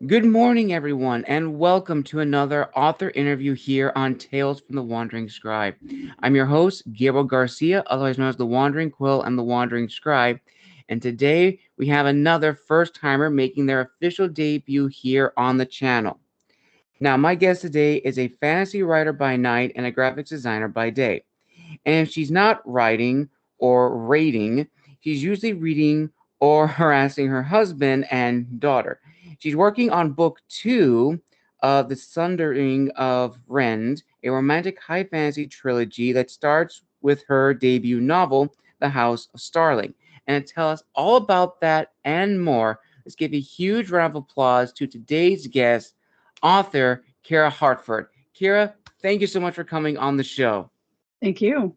Good morning, everyone, and welcome to another author interview here on Tales from the Wandering Scribe. I'm your host, Gabriel Garcia, otherwise known as the Wandering Quill and the Wandering Scribe. And today we have another first timer making their official debut here on the channel. Now, my guest today is a fantasy writer by night and a graphics designer by day. And if she's not writing or rating, she's usually reading or harassing her husband and daughter. She's working on book 2 of the Sundering of Rhend, a romantic high fantasy trilogy that starts with her debut novel, The House of Starling. And to tell us all about that and more, let's give a huge round of applause to today's guest, author Ciara Hartford. Ciara, thank you so much for coming on the show. Thank you.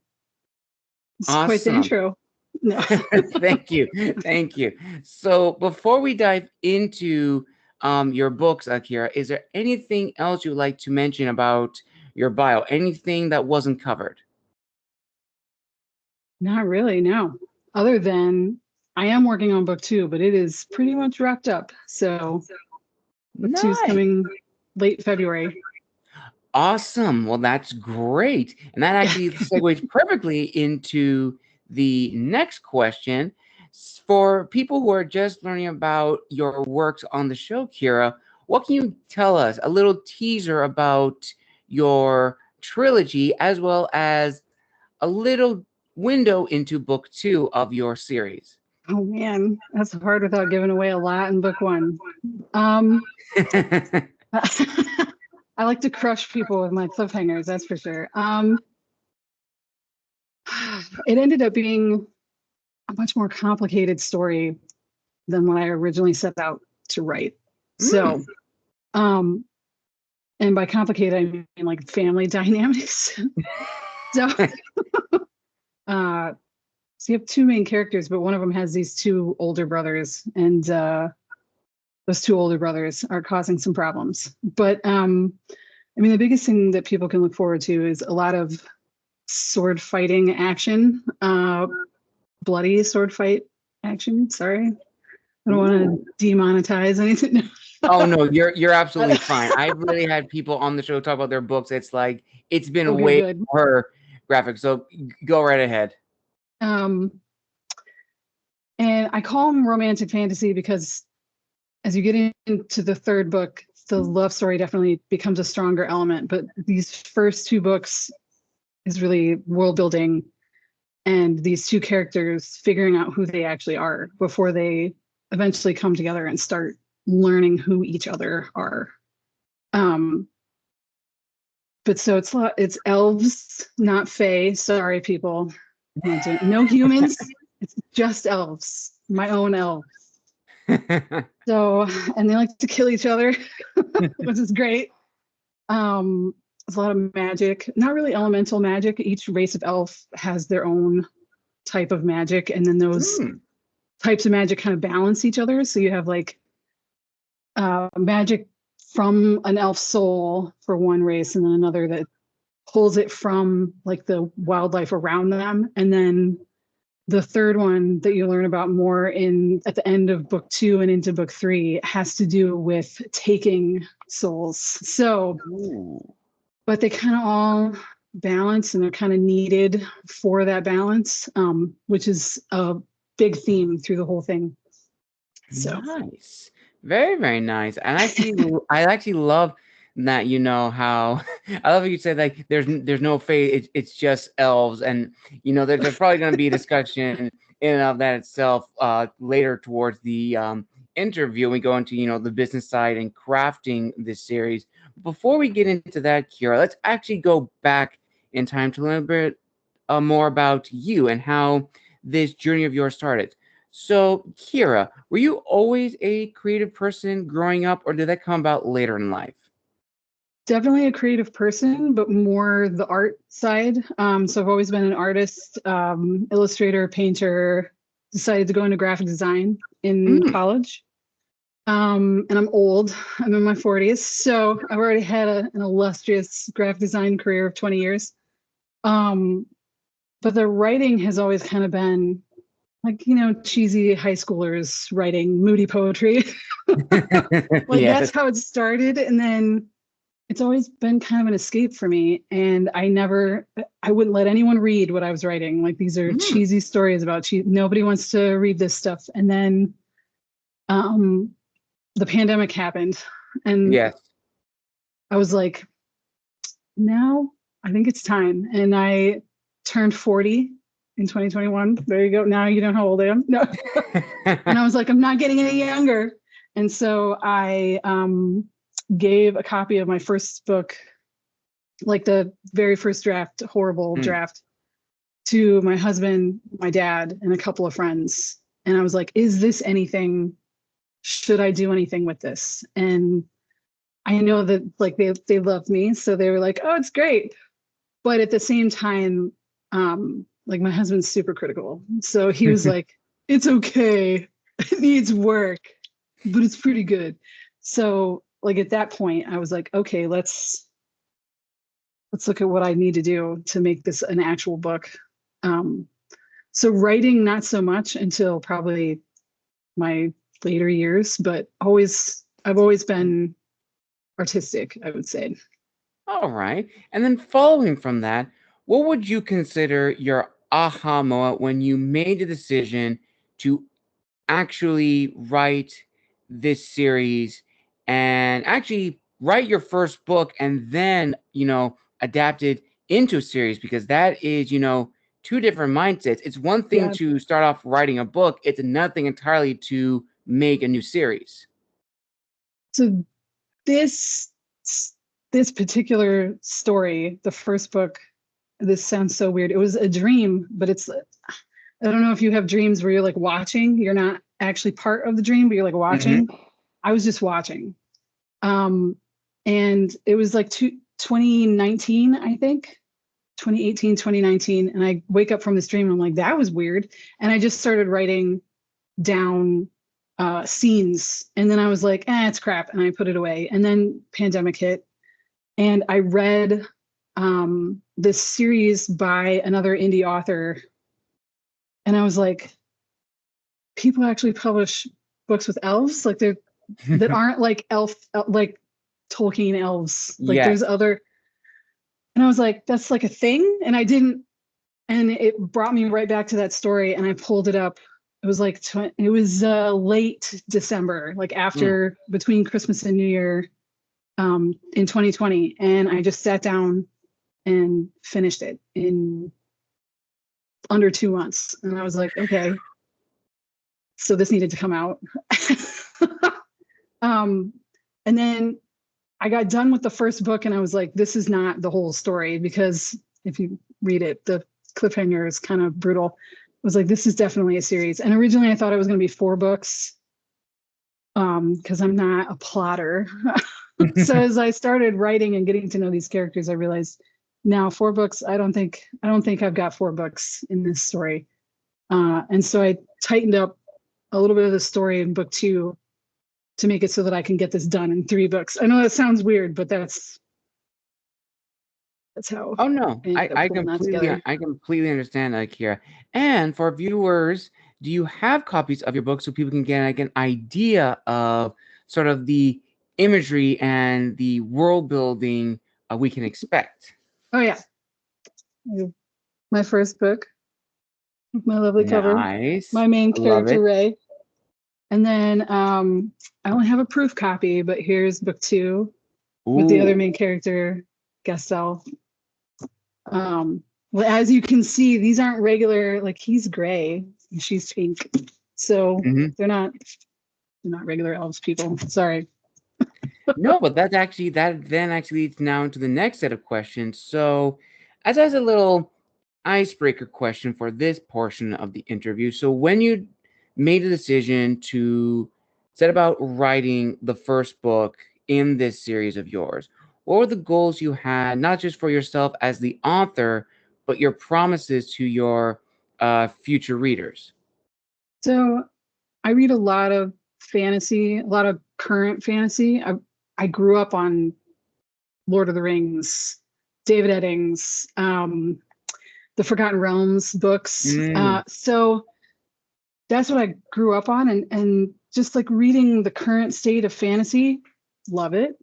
It's quite the Awesome. intro. No. Thank you. Thank you. So before we dive into your books, Akira, is there anything else you'd like to mention about your bio? Anything that wasn't covered? Not really, no. Other than I am working on book 2, but it is pretty much wrapped up. So book 2 is Nice. coming late February. Awesome. Well, that's great. And that actually segues perfectly into the next question. For people who are just learning about your works on the show, Ciara, what can you tell us? A little teaser about your trilogy, as well as a little window into book 2 of your series. Oh man, that's hard without giving away a lot in book 1. I like to crush people with my cliffhangers, that's for sure. It ended up being a much more complicated story than what I originally set out to write. So, and by complicated, I mean like family dynamics. So, so you have 2 main characters, but one of them has these 2 older brothers, and those 2 older brothers are causing some problems. But I mean, the biggest thing that people can look forward to is a lot of sword fighting action, bloody sword fight action. Sorry, I don't want to demonetize anything. Oh no, you're absolutely fine. I've really had people on the show talk about their books. It's like it's been Okay, way good. her graphics. So go right ahead. And I call them romantic fantasy because as you get into the 3rd book, the love story definitely becomes a stronger element. But these first 2 books is really world building and these 2 characters figuring out who they actually are before they eventually come together and start learning who each other are. But so it's elves, not fae. Sorry, people. No humans. It's just elves. My own elves. So, and they like to kill each other, which is great. There's a lot of magic, not really elemental magic. Each race of elf has their own type of magic, and then those types of magic kind of balance each other. So you have like magic from an elf soul for one race, and then another that pulls it from like the wildlife around them, and then the 3rd one that you learn about more at the end of book 2 and into book 3 has to do with taking souls. So, but they kind of all balance and they're kind of needed for that balance, which is a big theme through the whole thing. So nice, very very nice. And I actually love that. You know how I love how you said like there's no fate. It's just elves, and you know there's probably going to be a discussion in and of that itself later towards the interview. We go into the business side and crafting this series. Before we get into that, Ciara, let's actually go back in time to learn a bit more about you and how this journey of yours started. So, Ciara, were you always a creative person growing up, or did that come about later in life? definitely a creative person, but more the art side. So I've always been an artist, illustrator, painter. Decided to go into graphic design in college. And I'm old. I'm in my 40s, so I've already had an illustrious graphic design career of 20 years. But the writing has always kind of been like, you know, cheesy high schoolers writing moody poetry. Like Yes. that's how it started. And then it's always been kind of an escape for me. And I wouldn't let anyone read what I was writing. Like these are Mm, cheesy stories about nobody wants to read this stuff. And then um, the pandemic happened. And yes. I was like, now I think it's time. And I turned 40 in 2021. There you go. Now you know how old I am. No. And I was like, I'm not getting any younger. And so I gave a copy of my first book, like the very first draft, horrible Mm, draft, to my husband, my dad, and a couple of friends. And I was like, is this anything? Should I do anything with this? And I know that like they loved me. So they were like, oh, it's great. But at the same time, like my husband's super critical. So he was like, it's okay. It needs work, but it's pretty good. So like at that point, I was like, okay, let's look at what I need to do to make this an actual book. Um, so writing, not so much until probably my later years, but I've always been artistic, I would say. all right. And then following from that, what would you consider your aha moment when you made the decision to actually write this series and actually write your first book and then, adapt it into a series? Because that is, two different mindsets. It's one thing Yeah. to start off writing a book, it's another thing entirely to make a new series. So this this particular story, the first book, this sounds so weird. It was a dream, but I don't know if you have dreams where you're like watching, you're not actually part of the dream, but you're like Mm-hmm. watching. I was just watching. Um, and it was like 2019, I think, 2018, 2019. And I wake up from this dream and I'm like, that was weird. And I just started writing down scenes. And then I was like, it's crap. And I put it away. And then pandemic hit. And I read this series by another indie author. And I was like, people actually publish books with elves? Like they're that aren't like like Tolkien elves. Like Yes. there's other, and I was like, that's like a thing. And I didn't, and it brought me right back to that story. And I pulled it up. It was like, it was late December, like Mm. after between Christmas and New Year in 2020. And I just sat down and finished it in under 2 months. And I was like, okay, so this needed to come out. um, and then I got done with the first book and I was like, this is not the whole story, because if you read it, the cliffhanger is kind of brutal. I was like, this is definitely a series. And originally I thought it was going to be 4 books because I'm not a plotter. So as I started writing and getting to know these characters, I realized now 4 books, I don't think I've got 4 books in this story. And so I tightened up a little bit of the story in book 2 to make it so that I can get this done in 3 books. I know that sounds weird, but that's how Oh no, I ended up pulling that together. I completely understand, Kira. And for viewers, do you have copies of your book so people can get like an idea of sort of the imagery and the world building we can expect? Oh yeah, my first book, my lovely cover, Nice, my main I love character it. Ray, and then I only have a proof copy, but here's book 2 with the other Ooh. main character, Gastel. Well, as you can see, these aren't regular. Like he's gray and she's pink, so Hmm. they're not regular elves people. Sorry. No, but that then actually leads now into the next set of questions. So, as a little icebreaker question for this portion of the interview. So, when you made a decision to set about writing the first book in this series of yours, what were the goals you had, not just for yourself as the author, but your promises to your future readers? So I read a lot of fantasy, a lot of current fantasy. I grew up on Lord of the Rings, David Eddings, the Forgotten Realms books. Mm, So that's what I grew up on, and just like reading the current state of fantasy, love it.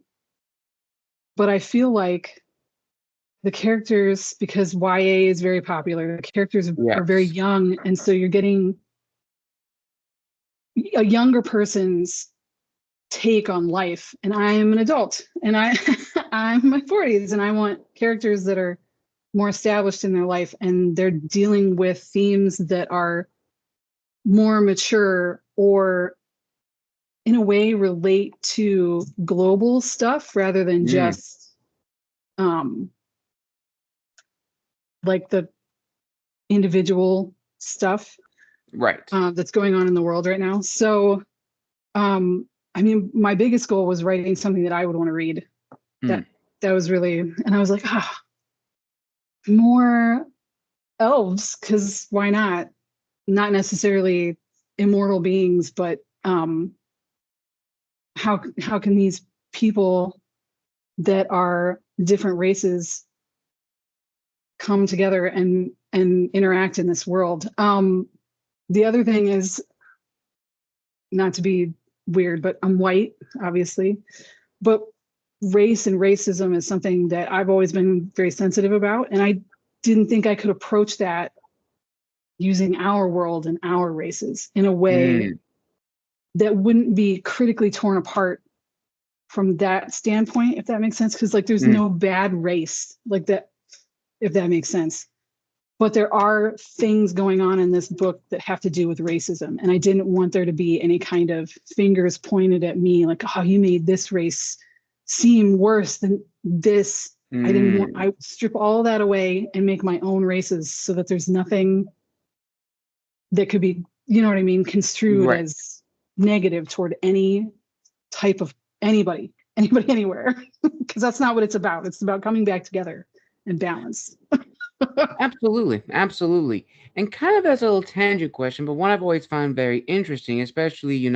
But I feel like the characters, because YA is very popular, the characters are very Yes. young, and so you're getting a younger person's take on life. And I am an adult, and I'm in my 40s, and I want characters that are more established in their life, and they're dealing with themes that are more mature, or in a way relate to global stuff rather than Mm, just um like the individual stuff right. that's going on in the world right now. So I mean, my biggest goal was writing something that I would want to read. Mm, That was really, and I was like, more elves, because why not? Not necessarily immortal beings, but how can these people that are different races come together and interact in this world? The other thing is, not to be weird, but I'm white, obviously, but race and racism is something that I've always been very sensitive about, and I didn't think I could approach that using our world and our races in a way mm, that wouldn't be critically torn apart from that standpoint, if that makes sense. Because like there's mm. no bad race like that, if that makes sense. But there are things going on in this book that have to do with racism, and I didn't want there to be any kind of fingers pointed at me like, oh, you made this race seem worse than this. I didn't want, Mm, I strip all that away and make my own races so that there's nothing that could be, you know what I mean, construed right. as negative toward any type of anybody anywhere. Because that's not what it's about. It's about coming back together and balance. Absolutely, absolutely. And kind of as a little tangent question, but one I've always found very interesting, especially,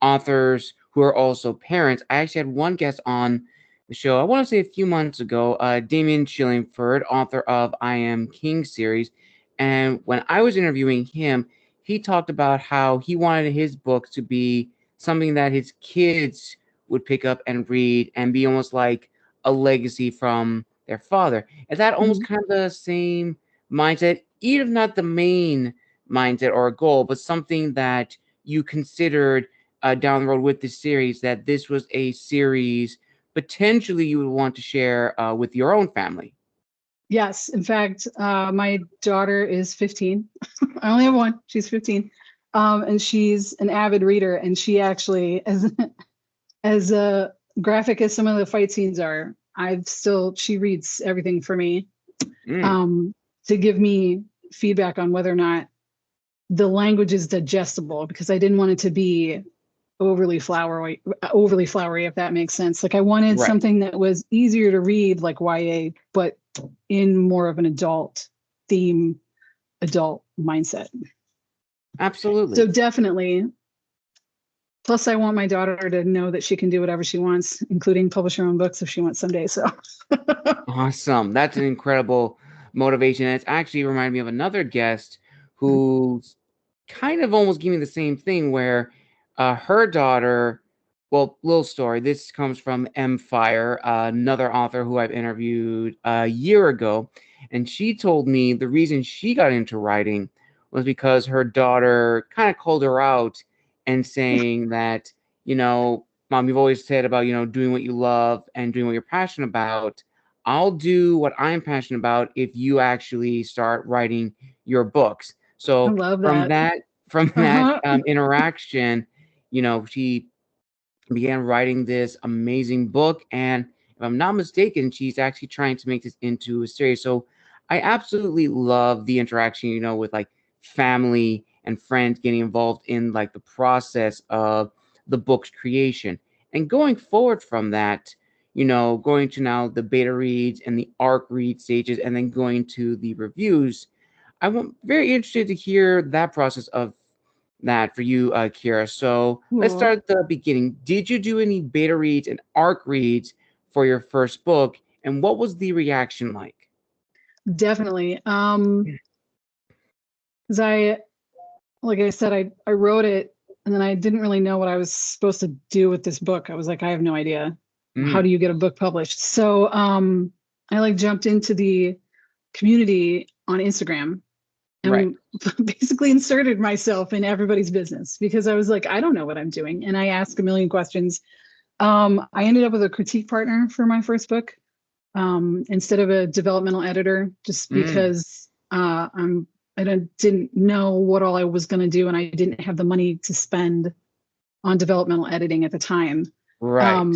authors who are also parents. I actually had one guest on the show, I want to say a few months ago, Damien Shillingford, author of I Am King series. And when I was interviewing him, he talked about how he wanted his books to be something that his kids would pick up and read and be almost like a legacy from their father. Is that almost Mhm. kind of the same mindset, even if not the main mindset or a goal, but something that you considered down the road with this series, that this was a series potentially you would want to share with your own family? Yes, in fact, my daughter is 15. I only have one. She's 15, and she's an avid reader. And she actually, as graphic as some of the fight scenes are, she reads everything for me, Mm, um, to give me feedback on whether or not the language is digestible, because I didn't want it to be overly flowery, if that makes sense. Like I wanted right. something that was easier to read, like YA, but in more of an adult theme, adult mindset. So Absolutely. definitely. Plus, I want my daughter to know that she can do whatever she wants, including publish her own books if she wants someday. So, Awesome. That's an incredible motivation. And it's actually reminded me of another guest who kind of almost gave me the same thing where her daughter, well, little story. This comes from M. Fire, another author who I've interviewed a year ago. And she told me the reason she got into writing was because her daughter kind of called her out and saying that, Mom, you've always said about, doing what you love and doing what you're passionate about. I'll do what I'm passionate about if you actually start writing your books. I So love from that. that Uh-huh. interaction, she began writing this amazing book. And if I'm not mistaken, she's actually trying to make this into a series. So I absolutely love the interaction, with like family and friends getting involved in like the process of the book's creation. And going forward from that, going to now the beta reads and the arc read stages, and then going to the reviews, I'm very interested to hear that process of that for you, Kira. So let's Cool. start at the beginning. Did you do any beta reads and arc reads for your first book, and what was the reaction like? Definitely. Because like I said, I wrote it and then I didn't really know what I was supposed to do with this book. I was like, I have no idea. How do you get a book published? So I like jumped into the community on Instagram and basically inserted myself in everybody's business because I was like, I don't know what I'm doing. And I asked a million questions. I ended up with a critique partner for my first book instead of a developmental editor, just because I didn't know what all I was going to do, and I didn't have the money to spend on developmental editing at the time. Right.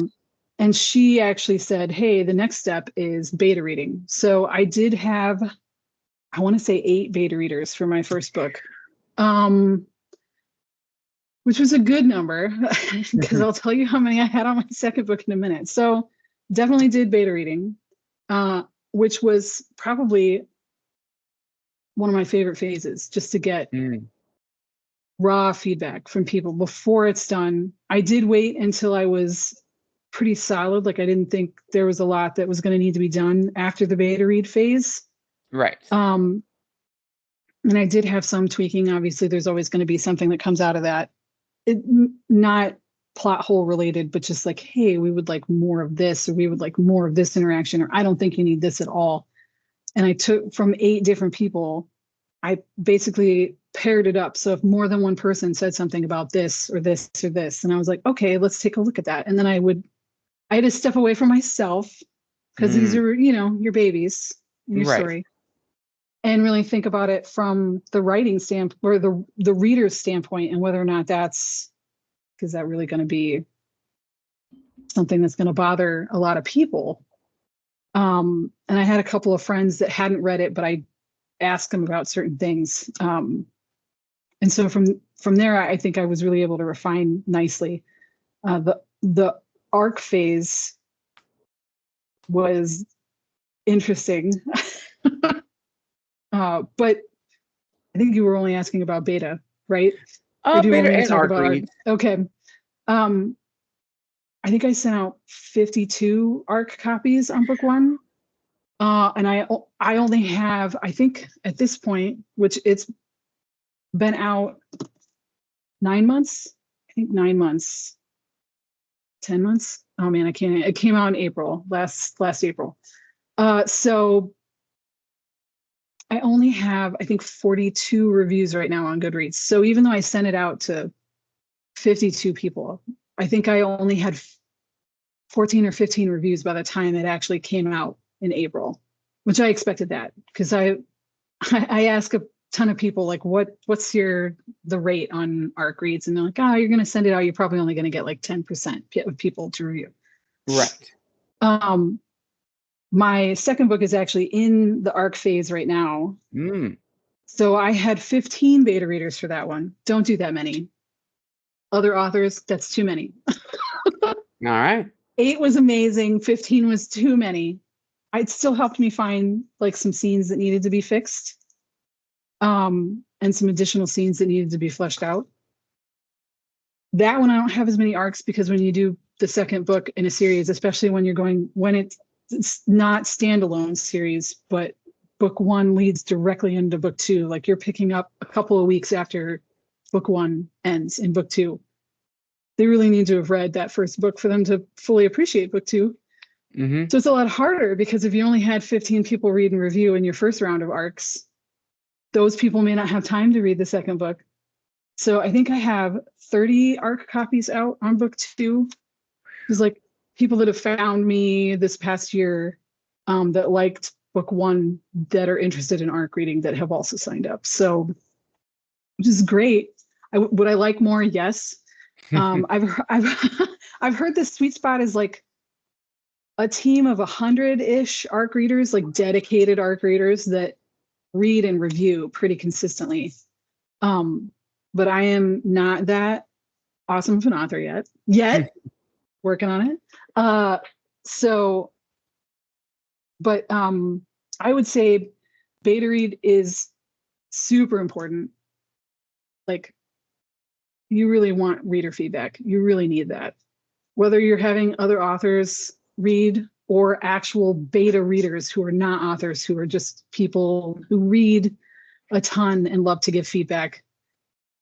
And she actually said, hey, the next step is beta reading. So I did have, I want to say 8 beta readers for my first book, which was a good number because I'll tell you how many I had on my second book in a minute. So definitely did beta reading, which was probably one of my favorite phases, just to get raw feedback from people before it's done. I did wait until I was pretty solid. Like I didn't think there was a lot that was going to need to be done after the beta read phase. Right. And I did have some tweaking. Obviously, there's always going to be something that comes out of that. Not plot hole related, but just like, hey, we would like more of this, or we would like more of this interaction, or I don't think you need this at all. And I took from 8 different people, I basically paired it up. So if more than one person said something about this or this or this, and I was like, okay, let's take a look at that. And then I had to step away from myself because these are, your babies in your story, and really think about it from the writing standpoint or the reader's standpoint, and whether or not is that really going to be something that's going to bother a lot of people. And I had a couple of friends that hadn't read it, but I asked them about certain things. And so from there, I think I was really able to refine nicely. The arc phase was interesting, but I think you were only asking about beta, right? Or do you beta and arc reads. Okay. I think I sent out 52 arc copies on book 1. And I only have, I think at this point, which it's been out 9 months, I think 9 months, 10 months. Oh man, it came out in April, last April. So I only have, I think 42 reviews right now on Goodreads. So even though I sent it out to 52 people, I think I only had 14 or 15 reviews by the time it actually came out in April, which I expected that because I ask a ton of people like, what's the rate on arc reads? And they're like, you're going to send it out. You're probably only going to get like 10% of people to review. Right. My second book is actually in the arc phase right now. So I had 15 beta readers for that one. Don't do that many. Other authors, that's too many. All right. 8 was amazing. 15 was too many. It still helped me find like some scenes that needed to be fixed, and some additional scenes that needed to be fleshed out. That one I don't have as many arcs because when you do the second book in a series, especially when it's not standalone series, but book 1 leads directly into book 2, like you're picking up a couple of weeks after book 1 ends in book 2. They really need to have read that first book for them to fully appreciate book 2. So it's a lot harder because if you only had 15 people read and review in your first round of arcs, those people may not have time to read the second book. So I think I have 30 arc copies out on book 2. There's like people that have found me this past year that liked book 1 that are interested in arc reading that have also signed up. So, which is great. Would I like more? Yes. I've heard the sweet spot is like a team of 100-ish arc readers, like dedicated arc readers that read and review pretty consistently. But I am not that awesome of an author yet. Working on it. But I would say beta read is super important. Like, you really want reader feedback. You really need that. Whether you're having other authors read or actual beta readers who are not authors, who are just people who read a ton and love to give feedback.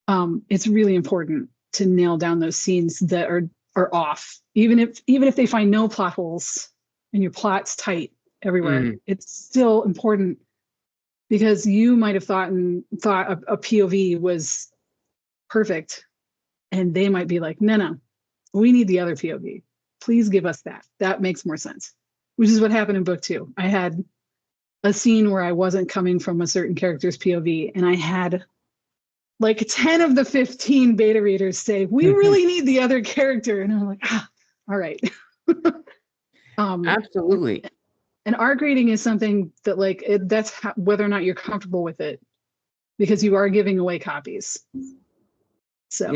it's really important to nail down those scenes that are off, even if they find no plot holes and your plot's tight everywhere. It's still important because you might have thought a POV was perfect, and they might be like, no, we need the other POV. Please give us that. That makes more sense. Which is what happened in book 2. I had a scene where I wasn't coming from a certain character's POV, and I had like 10 of the 15 beta readers say, we really need the other character. And I'm like, all right. Absolutely. And R grading is something that that's whether or not you're comfortable with it, because you are giving away copies. So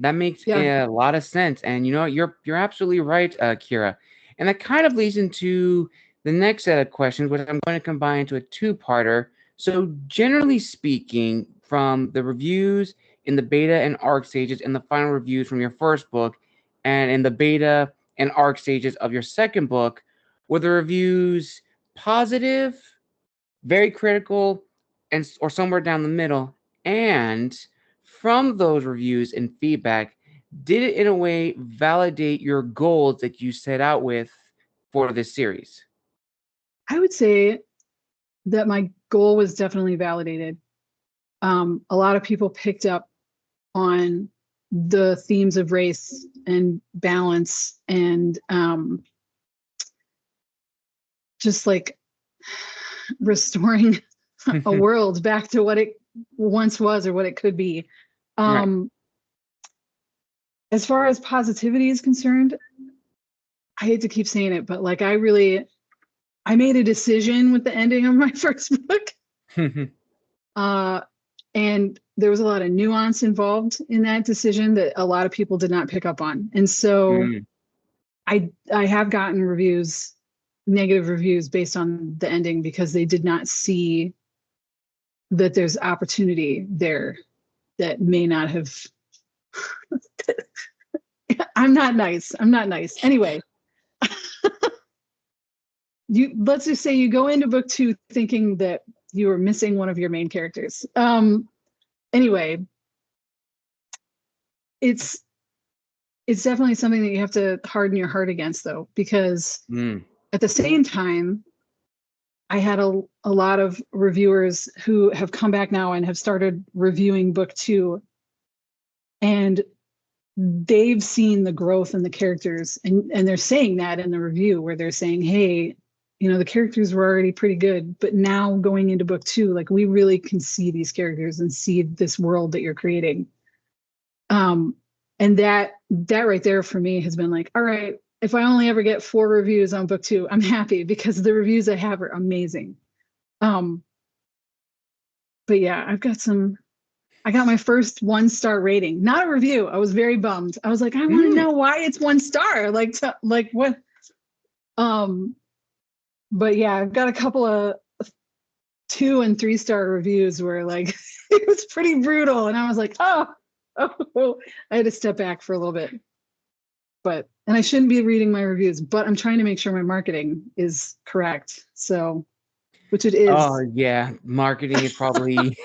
that makes a lot of sense. And you're absolutely right, Ciara. And that kind of leads into the next set of questions, which I'm going to combine into a two-parter. So generally speaking, from the reviews in the beta and ARC stages and the final reviews from your first book, and in the beta and ARC stages of your second book, were the reviews positive, very critical, or somewhere down the middle? And from those reviews and feedback, did it in a way validate your goals that you set out with for this series? I would say that my goal was definitely validated. A lot of people picked up on the themes of race and balance and just like restoring a world back to what it once was or what it could be. Right. As far as positivity is concerned, I hate to keep saying it, but like I made a decision with the ending of my first book. And there was a lot of nuance involved in that decision that a lot of people did not pick up on. And so I have gotten negative reviews based on the ending, because they did not see that there's opportunity there that may not have. I'm not nice. Anyway, let's just say you go into book 2 thinking that you were missing one of your main characters. Anyway, it's definitely something that you have to harden your heart against, though, because at the same time, I had a lot of reviewers who have come back now and have started reviewing book 2, and they've seen the growth in the characters, and they're saying that in the review, where they're saying, hey, the characters were already pretty good, but now going into book 2, like, we really can see these characters and see this world that you're creating. And that right there for me has been like, all right, if I only ever get 4 reviews on book 2, I'm happy, because the reviews I have are amazing. But yeah, I got my first 1-star rating, not a review. I was very bummed. I was like, I want to know why it's 1 star. Like what? But yeah, I've got a couple of 2- and 3-star reviews where like it was pretty brutal, and I was like, oh, I had to step back for a little bit. And I shouldn't be reading my reviews, but I'm trying to make sure my marketing is correct. So, which it is. Oh yeah, marketing is probably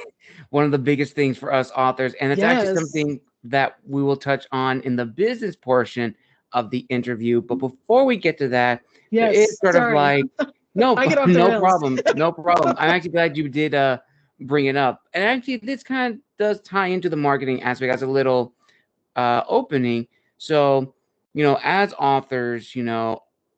one of the biggest things for us authors, and it's actually something that we will touch on in the business portion of the interview. But before we get to that, it's sort of like no problem. I'm actually glad you did bring it up, and actually this kind of does tie into the marketing aspect as a little opening. So as authors,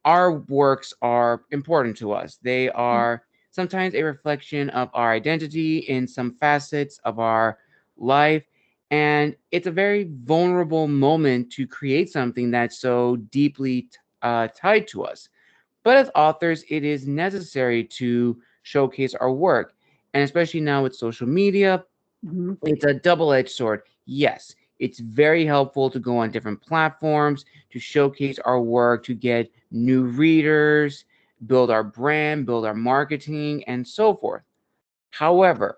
our works are important to us. They are sometimes a reflection of our identity in some facets of our life. And it's a very vulnerable moment to create something that's so deeply tied to us. But as authors, it is necessary to showcase our work. And especially now with social media, it's a double-edged sword. Yes, it's very helpful to go on different platforms, to showcase our work, to get new readers, build our brand, build our marketing, and so forth. However,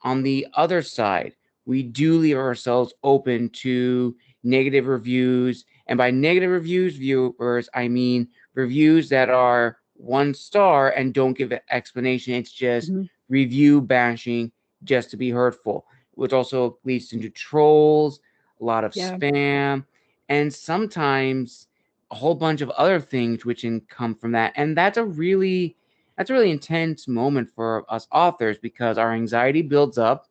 on the other side, we do leave ourselves open to negative reviews. And by negative reviews, viewers, I mean reviews that are 1 star and don't give an explanation. It's just review bashing just to be hurtful. which also leads into trolls, a lot of Yeah. spam, and sometimes a whole bunch of other things which can come from that. And that's a really intense moment for us authors because our anxiety builds up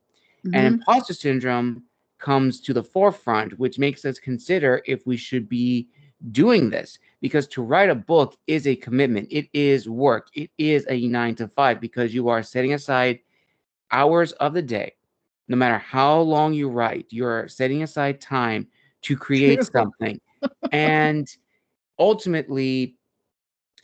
and Hmm. imposter syndrome comes to the forefront, which makes us consider if we should be doing this. Because to write a book is a commitment, it is work, it is a 9 to 5, because you are setting aside hours of the day. No matter how long you write, you're setting aside time to create True. something. And ultimately,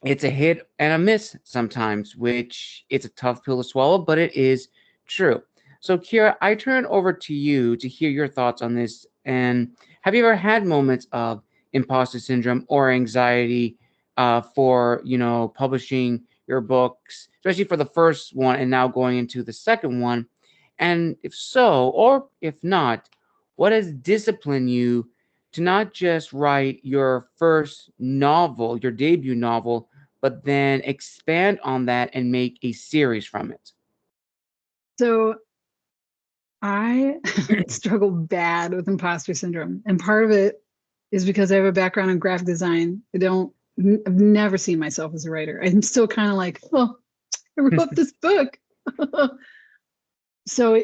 it's a hit and a miss sometimes, which it's a tough pill to swallow, but it is true. So, Ciara, I turn over to you to hear your thoughts on this. And have you ever had moments of imposter syndrome or anxiety for publishing your books, especially for the first one and now going into the second one? And if so, or if not, what has disciplined you to not just write your first novel, your debut novel, but then expand on that and make a series from it? So I struggle bad with imposter syndrome. And part of it is because I have a background in graphic design. I've never seen myself as a writer. I'm still kind of like, oh, I wrote this book. So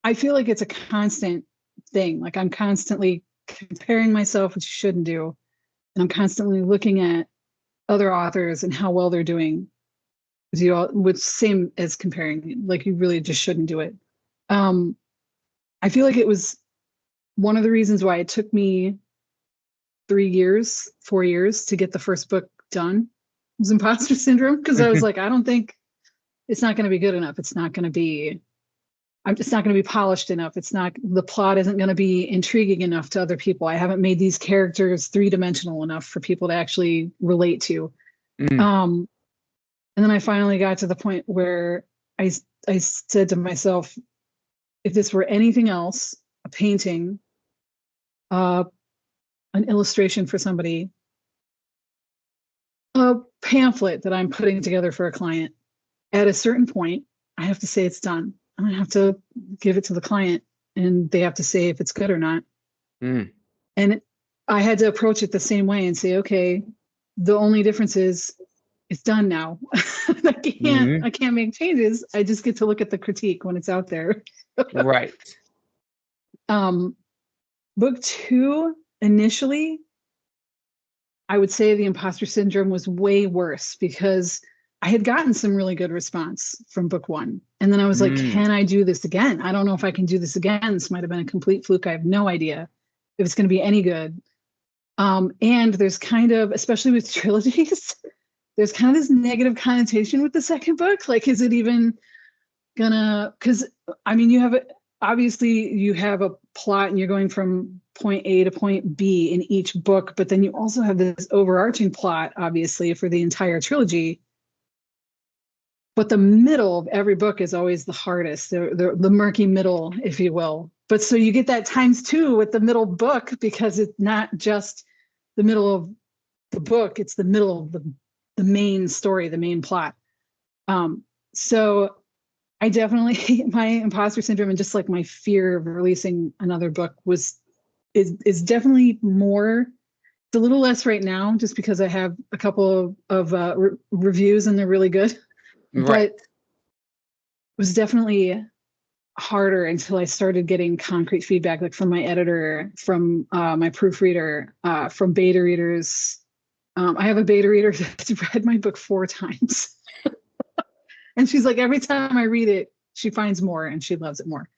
I feel like it's a constant thing. Like I'm constantly comparing myself, which you shouldn't do. And I'm constantly looking at other authors and how well they're doing. Which same as comparing, like you really just shouldn't do it. Um, I feel like it was one of the reasons why it took me 3 years, 4 years to get the first book done was imposter syndrome. Because I was like, I don't think it's not going to be good enough. It's not going to be polished enough. The plot isn't going to be intriguing enough to other people. I haven't made these characters three-dimensional enough for people to actually relate to. Mm, Um, and then I finally got to the point where I, I said to myself, if this were anything else, a painting, uh, an illustration for somebody, a pamphlet that I'm putting together for a client, at a certain point, I have to say it's done. And I have to give it to the client and they have to say if it's good or not. mm, And I had to approach it the same way and say, okay, the only difference is it's done now. mm, I can't make changes. I just get to look at the critique when it's out there. right. um, book two, initially, I would say the imposter syndrome was way worse because I had gotten some really good response from book one. And then I was like, Mm, can I do this again? I don't know if I can do this again. This might have been a complete fluke. I have no idea if it's going to be any good. And there's kind of, especially with trilogies, there's kind of this negative connotation with the second book. Like, is it even gonna, because I mean, obviously you have a plot and you're going from point A to point B in each book, but then you also have this overarching plot, obviously, for the entire trilogy. But the middle of every book is always the hardest, the murky middle, if you will. But so you get that times two with the middle book because it's not just the middle of the book, it's the middle of the main story, the main plot. So I definitely my imposter syndrome and just like my fear of releasing another book is definitely more. It's a little less right now, just because I have a couple of reviews and they're really good. right. But it was definitely harder until I started getting concrete feedback, like from my editor, from my proofreader, from beta readers. I have a beta reader that's read my book 4 times. And she's like, every time I read it, she finds more and she loves it more.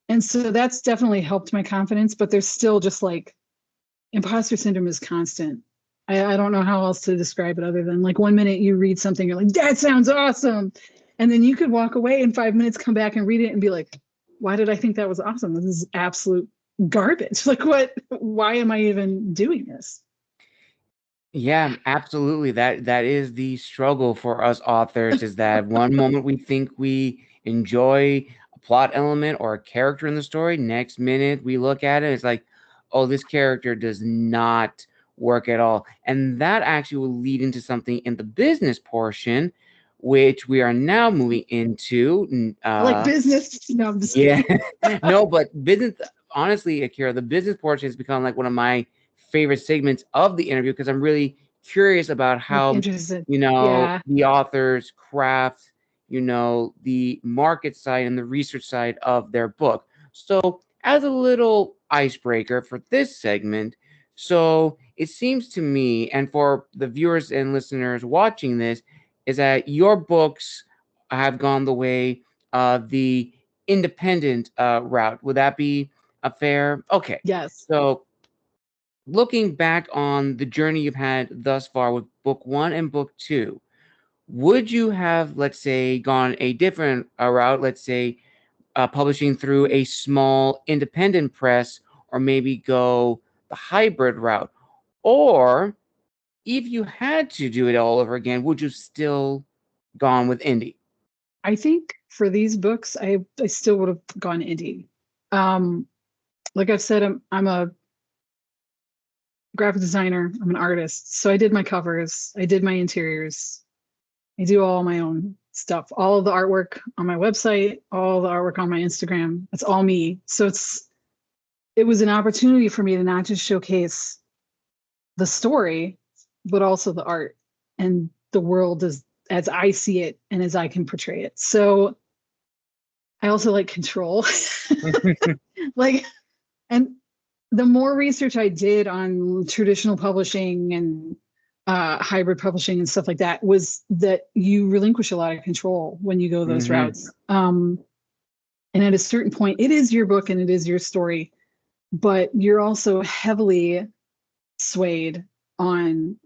And so that's definitely helped my confidence, but there's still just like imposter syndrome is constant. I don't know how else to describe it other than like 1 minute you read something, you're like, that sounds awesome. And then you could walk away in 5 minutes, come back and read it and be like, why did I think that was awesome? This is absolute garbage. Like, why am I even doing this? Yeah, absolutely. That is the struggle for us authors, is that one moment we think we enjoy a plot element or a character in the story, next minute we look at it, it's like, oh, this character does not work at all. And that actually will lead into something in the business portion which we are now moving into. I like business. No, I'm just Yeah, kidding. no, but business, honestly, Akira, the business portion has become like one of my favorite segments of the interview because I'm really curious about Like how, interested. the Yeah. authors craft, the market side and the research side of their book. So, as a little icebreaker for this segment, so it seems to me, and for the viewers and listeners watching this, is that your books have gone the way of the independent route. Would that be a fair? Okay. Yes. So, looking back on the journey you've had thus far with book one and book two, would you have, let's say, gone a different route, let's say, publishing through a small independent press, or maybe go the hybrid route? Or if you had to do it all over again, would you still gone with indie? I think for these books, I still would have gone indie. Um, like I've said, I'm a graphic designer. I'm an artist, so I did my covers, I did my interiors, I do all my own stuff, all of the artwork on my website, all the artwork on my Instagram. It's all me. So it was an opportunity for me to not just showcase the story, but also the art and the world as I see it and as I can portray it. So I also like control. Like, and the more research I did on traditional publishing and hybrid publishing and stuff like that was that you relinquish a lot of control when you go those Hmm. routes. And at a certain point, it is your book and it is your story, but you're also heavily swayed on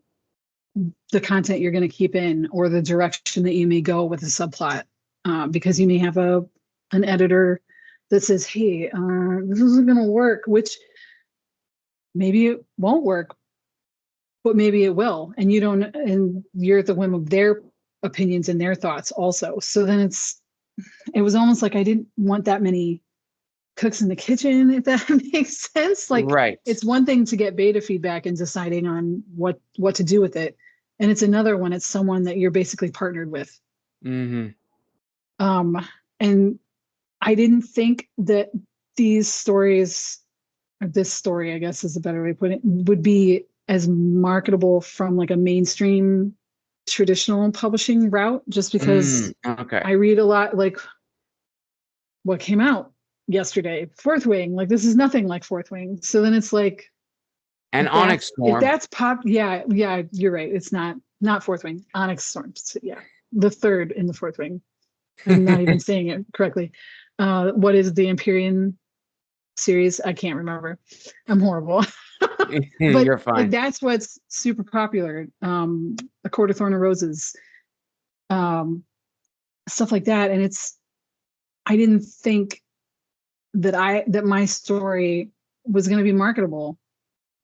the content you're going to keep in or the direction that you may go with a subplot, because you may have an editor that says, "Hey, this isn't going to work," which maybe it won't work, but maybe it will, and you don't, and you're at the whim of their opinions and their thoughts also. So then it was almost like I didn't want that many cooks in the kitchen, if that makes sense. Like, Right. it's one thing to get beta feedback and deciding on what to do with it, and it's another when it's someone that you're basically partnered with. Hmm. um and I didn't think that these stories, or this story, I guess is a better way to put it, would be as marketable from like a mainstream traditional publishing route, just because Okay. I read a lot. Like, what came out yesterday, Fourth Wing, like this is nothing like Fourth Wing. So then it's like, And Onyx if Storm. that's pop, yeah, you're right, it's not Fourth Wing. Onyx Storm, yeah, the third in the Fourth Wing. I'm not even saying it correctly. What is the Empyrean series? I can't remember. I'm horrible. But You're like fine. that's what's super popular. A Court of Thorn and Roses, um, stuff like that. And I didn't think that my story was going to be marketable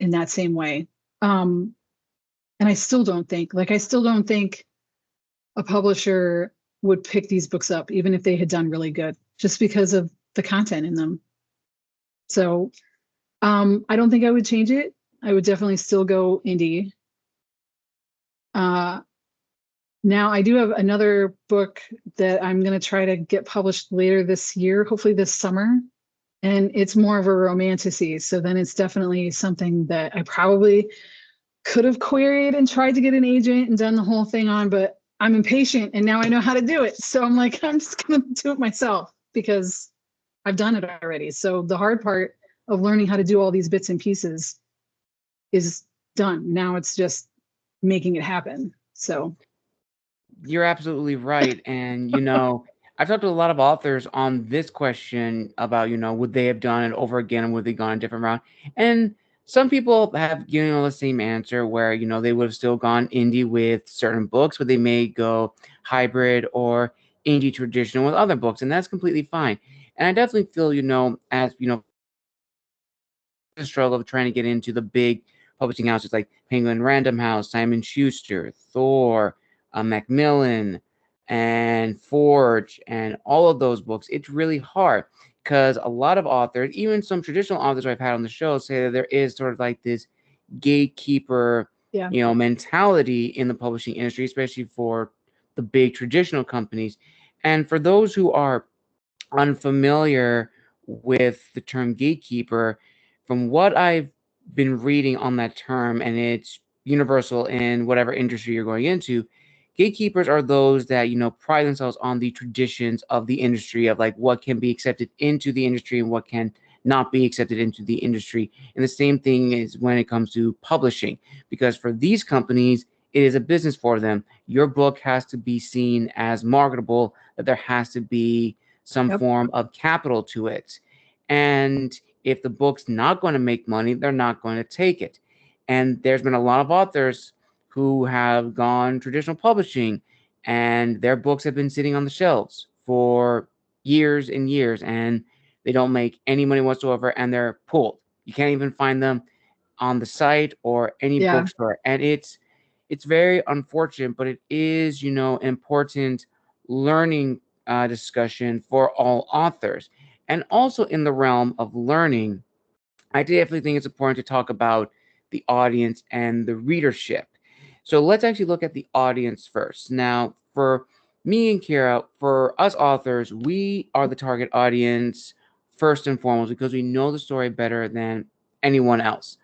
in that same way. Um, and I still don't think a publisher would pick these books up, even if they had done really good, just because of the content in them. So I don't think I would change it. I would definitely still go indie. Uh, Now I do have another book that I'm going to try to get published later this year, hopefully this summer. And it's more of a romantasy. So then it's definitely something that I probably could have queried and tried to get an agent and done the whole thing on, but I'm impatient and now I know how to do it. So I'm like, I'm just going to do it myself because I've done it already. So the hard part of learning how to do all these bits and pieces is done. Now it's just making it happen. So You're absolutely right. And, I've talked to a lot of authors on this question about, would they have done it over again and would they gone a different route? And some people have given the same answer where, they would have still gone indie with certain books, but they may go hybrid or indie traditional with other books. And that's completely fine. And I definitely feel, as, the struggle of trying to get into the big publishing houses like Penguin Random House, Simon Schuster, Thor, Macmillan, and Forge, and all of those books. It's really hard because a lot of authors, even some traditional authors I've had on the show, say that there is sort of like this gatekeeper, yeah, mentality in the publishing industry, especially for the big traditional companies. And for those who are unfamiliar with the term gatekeeper, from what I've been reading on that term, and it's universal in whatever industry you're going into, gatekeepers are those that, pride themselves on the traditions of the industry, of like what can be accepted into the industry and what can not be accepted into the industry. And the same thing is when it comes to publishing, because for these companies, it is a business for them. Your book has to be seen as marketable, that there has to be some Yep. form of capital to it. And if the book's not going to make money, they're not going to take it. And there's been a lot of authors who have gone traditional publishing, and their books have been sitting on the shelves for years and years, and they don't make any money whatsoever, and they're pulled. You can't even find them on the site or any Yeah. bookstore. And it's very unfortunate, but it is, important learning discussion for all authors. And also in the realm of learning, I definitely think it's important to talk about the audience and the readership. So let's actually look at the audience first. Now, for me and Kira, for us authors, we are the target audience first and foremost because we know the story better than anyone else.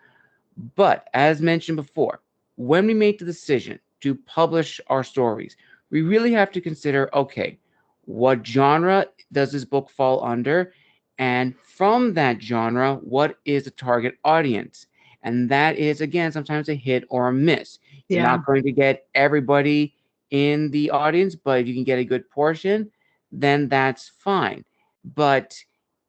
But as mentioned before, when we make the decision to publish our stories, we really have to consider, okay, what genre does this book fall under? And from that genre, what is the target audience? And that is, again, sometimes a hit or a miss. You're Yeah. not going to get everybody in the audience, but if you can get a good portion, then that's fine. But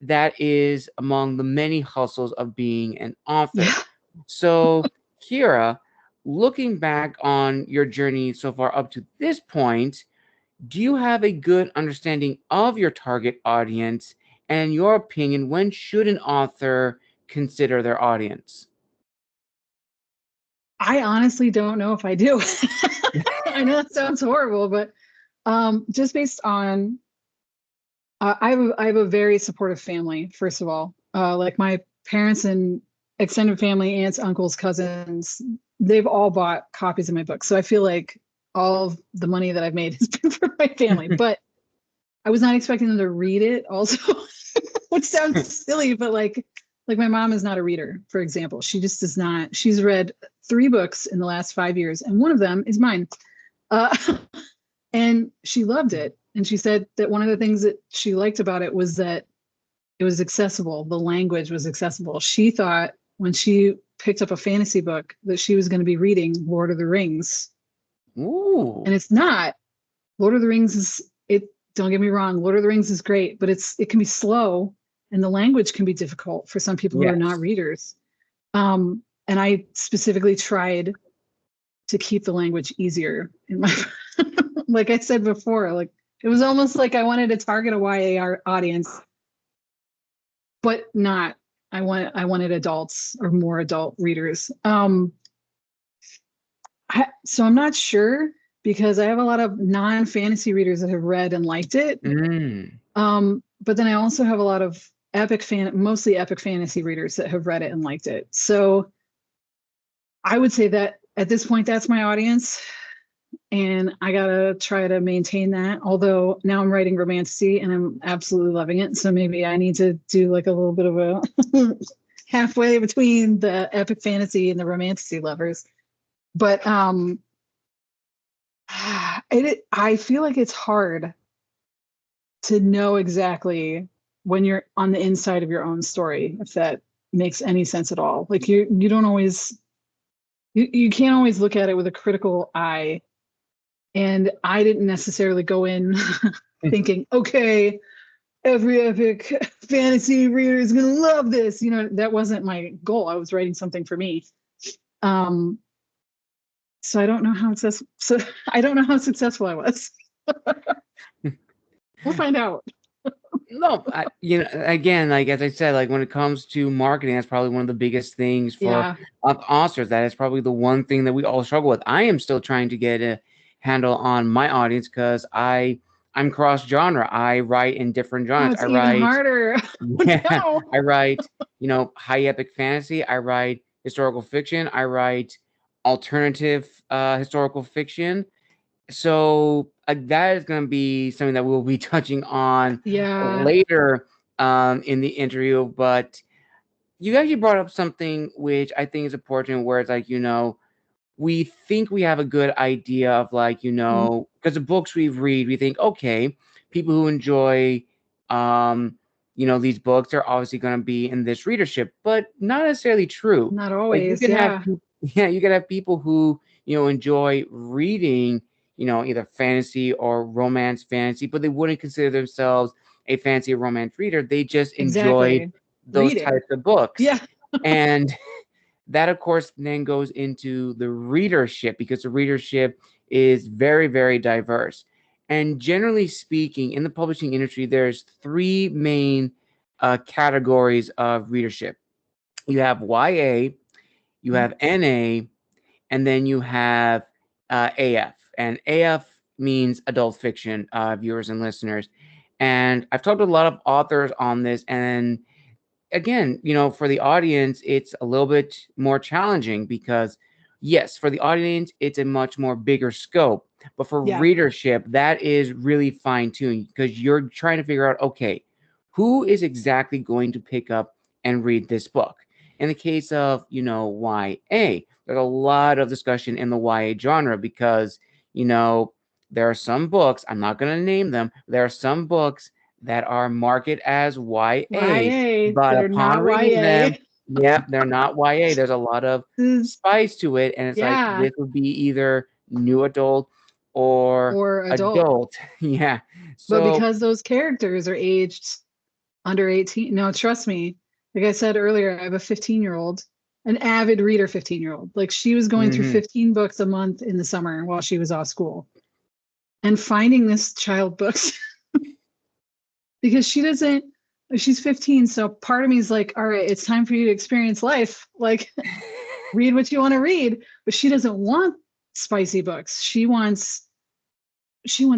that is among the many hustles of being an author. Yeah. So, Kira, looking back on your journey so far up to this point, do you have a good understanding of your target audience? And in your opinion, when should an author consider their audience? I honestly don't know if I do. I know that sounds horrible, but just based on I have a very supportive family. First of all, like my parents and extended family, aunts, uncles, cousins, they've all bought copies of my book. So I feel like all of the money that I've made has been for my family. But I was not expecting them to read it. Also, which sounds silly, but like my mom is not a reader. For example, she just does not. She's read 3 books in the last 5 years, and one of them is mine. Uh, and she loved it. And she said that one of the things that she liked about it was that it was accessible. The language was accessible. She thought when she picked up a fantasy book that she was going to be reading Lord of the Rings. Ooh. And it's not. Lord of the Rings is it. Don't get me wrong. Lord of the Rings is great, but it can be slow and the language can be difficult for some people who are not Yes. readers. And I specifically tried to keep the language easier in my like I said before, like it was almost like I wanted to target a YA audience, but not. I wanted adults or more adult readers. So I'm not sure because I have a lot of non-fantasy readers that have read and liked it. Mm. But then I also have a lot of mostly epic fantasy readers that have read it and liked it. So I would say that at this point, that's my audience. And I gotta try to maintain that. Although now I'm writing romantasy and I'm absolutely loving it. So maybe I need to do like a little bit of a halfway between the epic fantasy and the romantasy lovers. But I feel like it's hard to know exactly when you're on the inside of your own story, if that makes any sense at all. Like you don't always you can't always look at it with a critical eye. And I didn't necessarily go in thinking, okay, every epic fantasy reader is going to love this. That wasn't my goal. I was writing something for me. Um, so I don't know how so I don't know how successful I was. We'll find out. No, again, like as I said, like when it comes to marketing, that's probably one of the biggest things for Yeah. authors. That is probably the one thing that we all struggle with. I am still trying to get a handle on my audience because I'm cross genre. I write in different Oh, genres. it's I even write, harder. yeah, No. I write, high epic fantasy. I write historical fiction. I write alternative historical fiction. So that is going to be something that we'll be touching on Yeah. later in the interview. But you actually brought up something which I think is important, where it's like, we think we have a good idea of, like, Mhm. because the books we read, we think, okay, people who enjoy, um, these books are obviously going to be in this readership, but not necessarily true. Not Like, you always. can have, Yeah. yeah, you can have people who, enjoy reading, either fantasy or romance fantasy, but they wouldn't consider themselves a fantasy or romance reader. They just enjoy Exactly. those Reading. types of books. Yeah. And that, of course, then goes into the readership, because the readership is very, very diverse. And generally speaking, in the publishing industry, there's three main categories of readership. You have YA, you have NA, and then you have AF. And AF means adult fiction, viewers and listeners. And I've talked to a lot of authors on this, and again, for the audience, it's a little bit more challenging because, yes, for the audience, it's a much more bigger scope. But for Yeah. readership, that is really fine tuned, because you're trying to figure out, okay, who is exactly going to pick up and read this book? In the case of, YA, there's a lot of discussion in the YA genre because, there are some books, I'm not going to name them, there are some books that are marketed as YA, YA but that are upon not reading them, YA. yep, they're not YA. There's a lot of spice to it, and it's like, Yeah. this would be either new adult or Or adult. adult. Yeah. But So, because those characters are aged under 18, no, trust me. Like I said earlier, I have a 15-year-old, an avid reader 15-year-old. Like she was going through mhm. 15 books a month in the summer while she was off school and finding this child books because she doesn't, she's 15. So part of me is like, all right, it's time for you to experience life. Like read what you want to read, but she doesn't want spicy books. She wants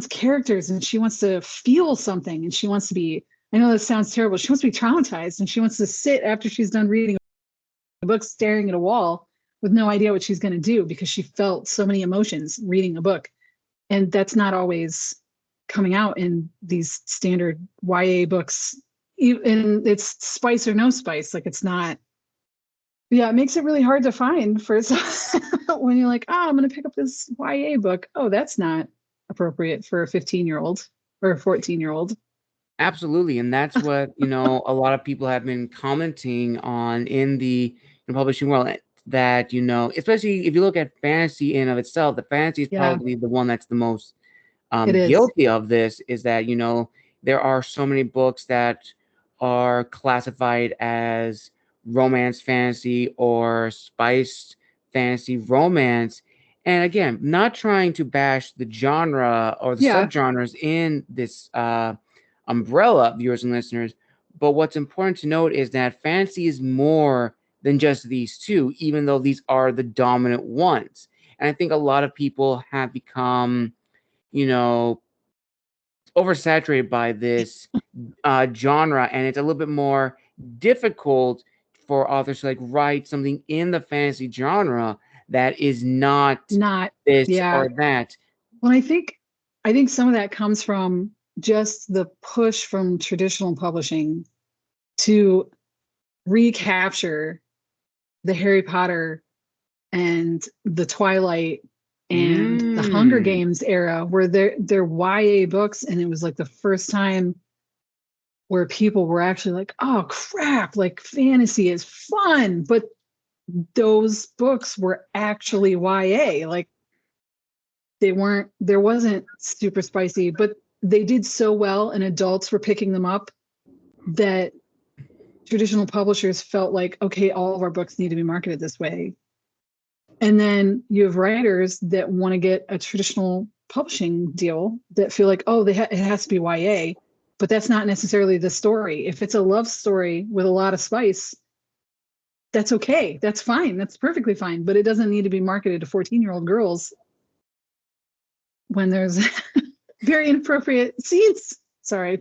characters and she wants to feel something and she wants to be, I know this sounds terrible, she wants to be traumatized and she wants to sit after she's done reading a book staring at a wall with no idea what she's going to do because she felt so many emotions reading a book. And that's not always coming out in these standard YA books. And it's spice or no spice. Like it's not, yeah, it makes it really hard to find for when you're like, oh, I'm going to pick up this YA book. Oh, that's not appropriate for a 15-year-old or a 14-year-old. Absolutely, and that's what, a lot of people have been commenting on in the publishing world, that, especially if you look at fantasy in of itself, the fantasy is Yeah, probably the one that's the most it is. guilty of this, is that, there are so many books that are classified as romance fantasy or spiced fantasy romance. And again, not trying to bash the genre or the Yeah, subgenres in this umbrella, viewers and listeners, but what's important to note is that fantasy is more than just these two, even though these are the dominant ones. And I think a lot of people have become, you know, oversaturated by this genre, and it's a little bit more difficult for authors to, like, write something in the fantasy genre that is not not, this yeah. or that. Well, I think some of that comes from just the push from traditional publishing to recapture the Harry Potter and the Twilight and the Hunger Mm. Games era where they're YA books and it was like the first time where people were actually like, oh crap, like fantasy is fun, but those books were actually YA. Like there wasn't super spicy, but they did so well and adults were picking them up that traditional publishers felt like, okay, all of our books need to be marketed this way. And then you have writers that want to get a traditional publishing deal that feel like, oh, it has to be YA, but that's not necessarily the story. If it's a love story with a lot of spice, that's okay. That's fine. That's perfectly fine. But it doesn't need to be marketed to 14-year-old girls when there's very inappropriate scenes. Sorry.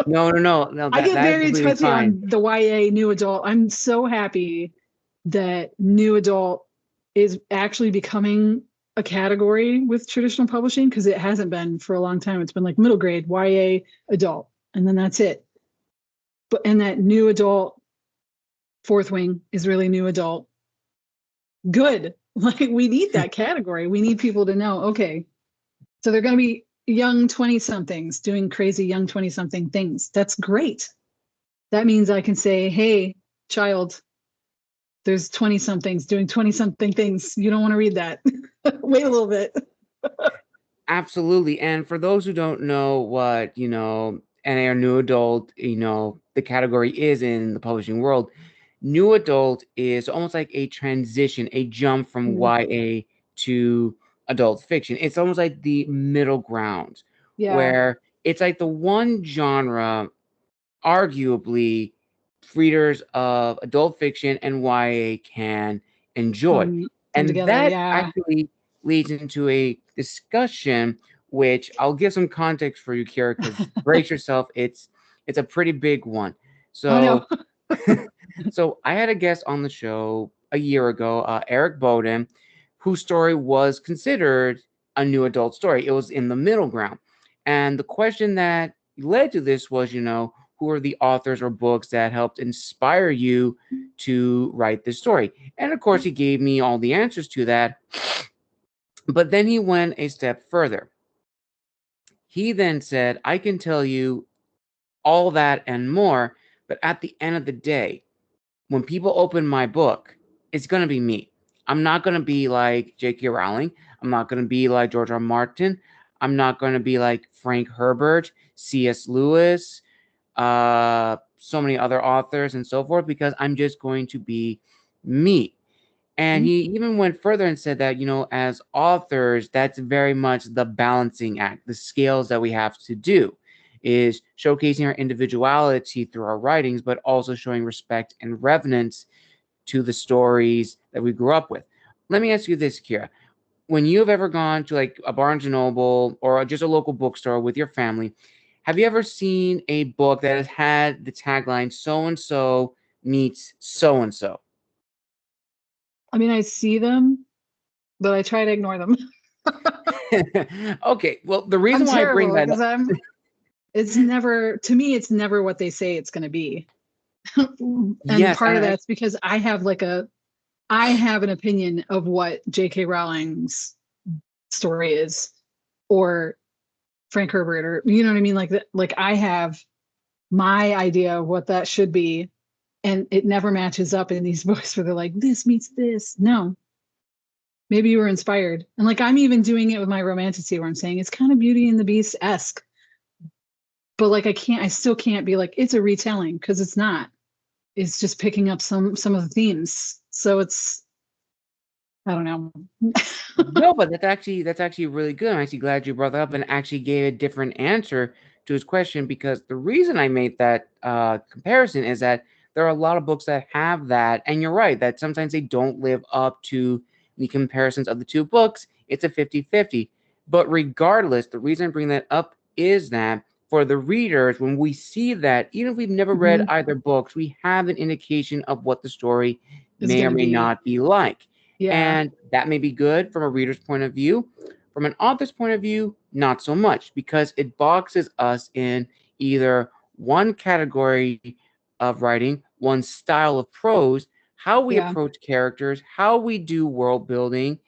No, no, no, no. I get That is very completely touchy fine. on the YA new adult. I'm so happy that new adult is actually becoming a category with traditional publishing because it hasn't been for a long time. It's been like middle grade, YA, adult, and then that's it. But and that new adult fourth wing is really new adult. Good. Like we need that category. We need people to know, okay, so they're going to be young 20 somethings doing crazy young 20 something things. That's great. That means I can say, hey, child, there's 20 somethings doing 20 something things. You don't want to read that. Wait a little bit. Absolutely. And for those who don't know what, NA or new adult, the category is in the publishing world, new adult is almost like a transition, a jump from Mhm. YA to adult fiction. It's almost like the middle ground Yeah. where it's like the one genre arguably readers of adult fiction and YA can enjoy. Come And together. that Yeah. actually leads into a discussion, which I'll give some context for you, Kira, because brace yourself, it's a pretty big one. Oh no. So so I had a guest on the show a year ago, Eric Bowden, whose story was considered a new adult story. It was in the middle ground. And the question that led to this was, who are the authors or books that helped inspire you to write this story? And of course, he gave me all the answers to that. But then he went a step further. He then said, I can tell you all that and more, but at the end of the day, when people open my book, it's going to be me. I'm not going to be like J.K. Rowling. I'm not going to be like George R. R. Martin. I'm not going to be like Frank Herbert, C.S. Lewis, so many other authors and so forth, because I'm just going to be me. And he even went further and said that, as authors, that's very much the balancing act, the scales that we have to do is showcasing our individuality through our writings, but also showing respect and reverence to the stories that we grew up with. Let me ask you this, Kira. When you've ever gone to like a Barnes and Noble or just a local bookstore with your family, have you ever seen a book that has had the tagline so and so meets so and so? I mean, I see them, but I try to ignore them. Okay, well, the I'm reason why I bring terrible that because up, it's never, to me, it's never what they say it's going to be. And yes, part of that's because I have an opinion of what J.K. Rowling's story is, or Frank Herbert, or you know what I mean? Like I have my idea of what that should be, and it never matches up in these books where they're like, this meets this. No, maybe you were inspired. And like I'm even doing it with my romantasy where I'm saying it's kind of Beauty and the Beast esque, but like I still can't be like it's a retelling because it's not. It's just picking up some of the themes. So it's I don't know. no, but that's actually really good. I'm actually glad you brought that up and actually gave a different answer to his question, because the reason I made that comparison is that there are a lot of books that have that, and you're right that sometimes they don't live up to the comparisons of the two books. It's a 50-50. But regardless, the reason I bring that up is that for the readers, when we see that, even if we've never read Mhm. either books, we have an indication of what the story Is may going or to may be. not be like. Yeah. And that may be good from a reader's point of view. From an author's point of view, not so much, because it boxes us in either one category of writing, one style of prose, how we Yeah. approach characters, how we do world building,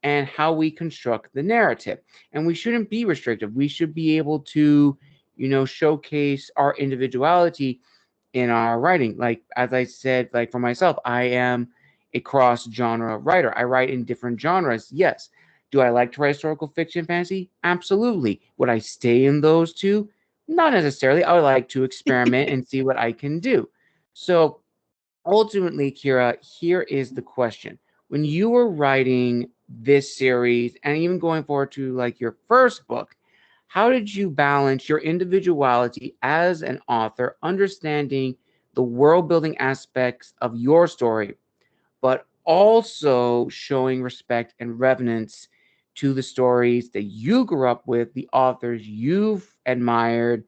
and how we construct the narrative. And we shouldn't be restrictive. We should be able to, showcase our individuality in our writing. Like as I said, like for myself, I am a cross genre writer. I write in different genres. Yes. Do I like to write historical fiction fantasy? Absolutely. Would I stay in those two? Not necessarily. I would like to experiment and see what I can do. So ultimately, Kira, here is the question. When you were writing this series and even going forward to like your first book, how did you balance your individuality as an author, understanding the world building aspects of your story, but also showing respect and reverence to the stories that you grew up with, the authors you've admired,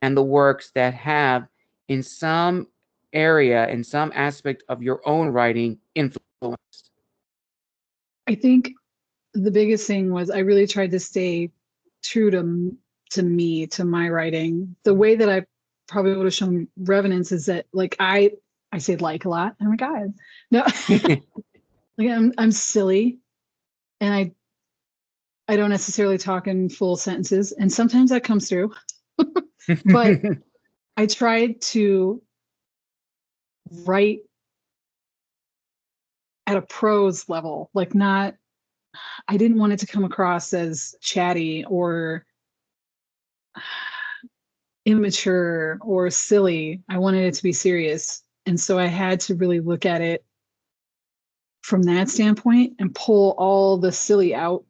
and the works that have, in some area, in some aspect of your own writing, influenced? I think the biggest thing was I really tried to stay true to me, to my writing. The way that I probably would have shown Revenants is that like I say like a lot. Oh my god. No. Like I'm silly and I don't necessarily talk in full sentences and sometimes that comes through. But I tried to write at a prose level, like not I didn't want it to come across as chatty or immature or silly. I wanted it to be serious. And so I had to really look at it from that standpoint and pull all the silly out,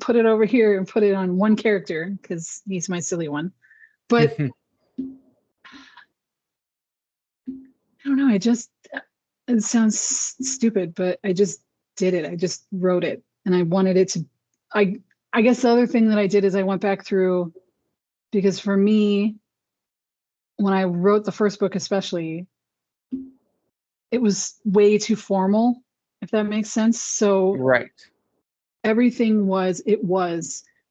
put it over here and put it on one character because he's my silly one. But I don't know. It sounds stupid, but I just did it. I just wrote it and I wanted it to, I guess the other thing that I did is I went back through because for me, when I wrote the first book, especially, it was way too formal, if that makes sense. So Right. everything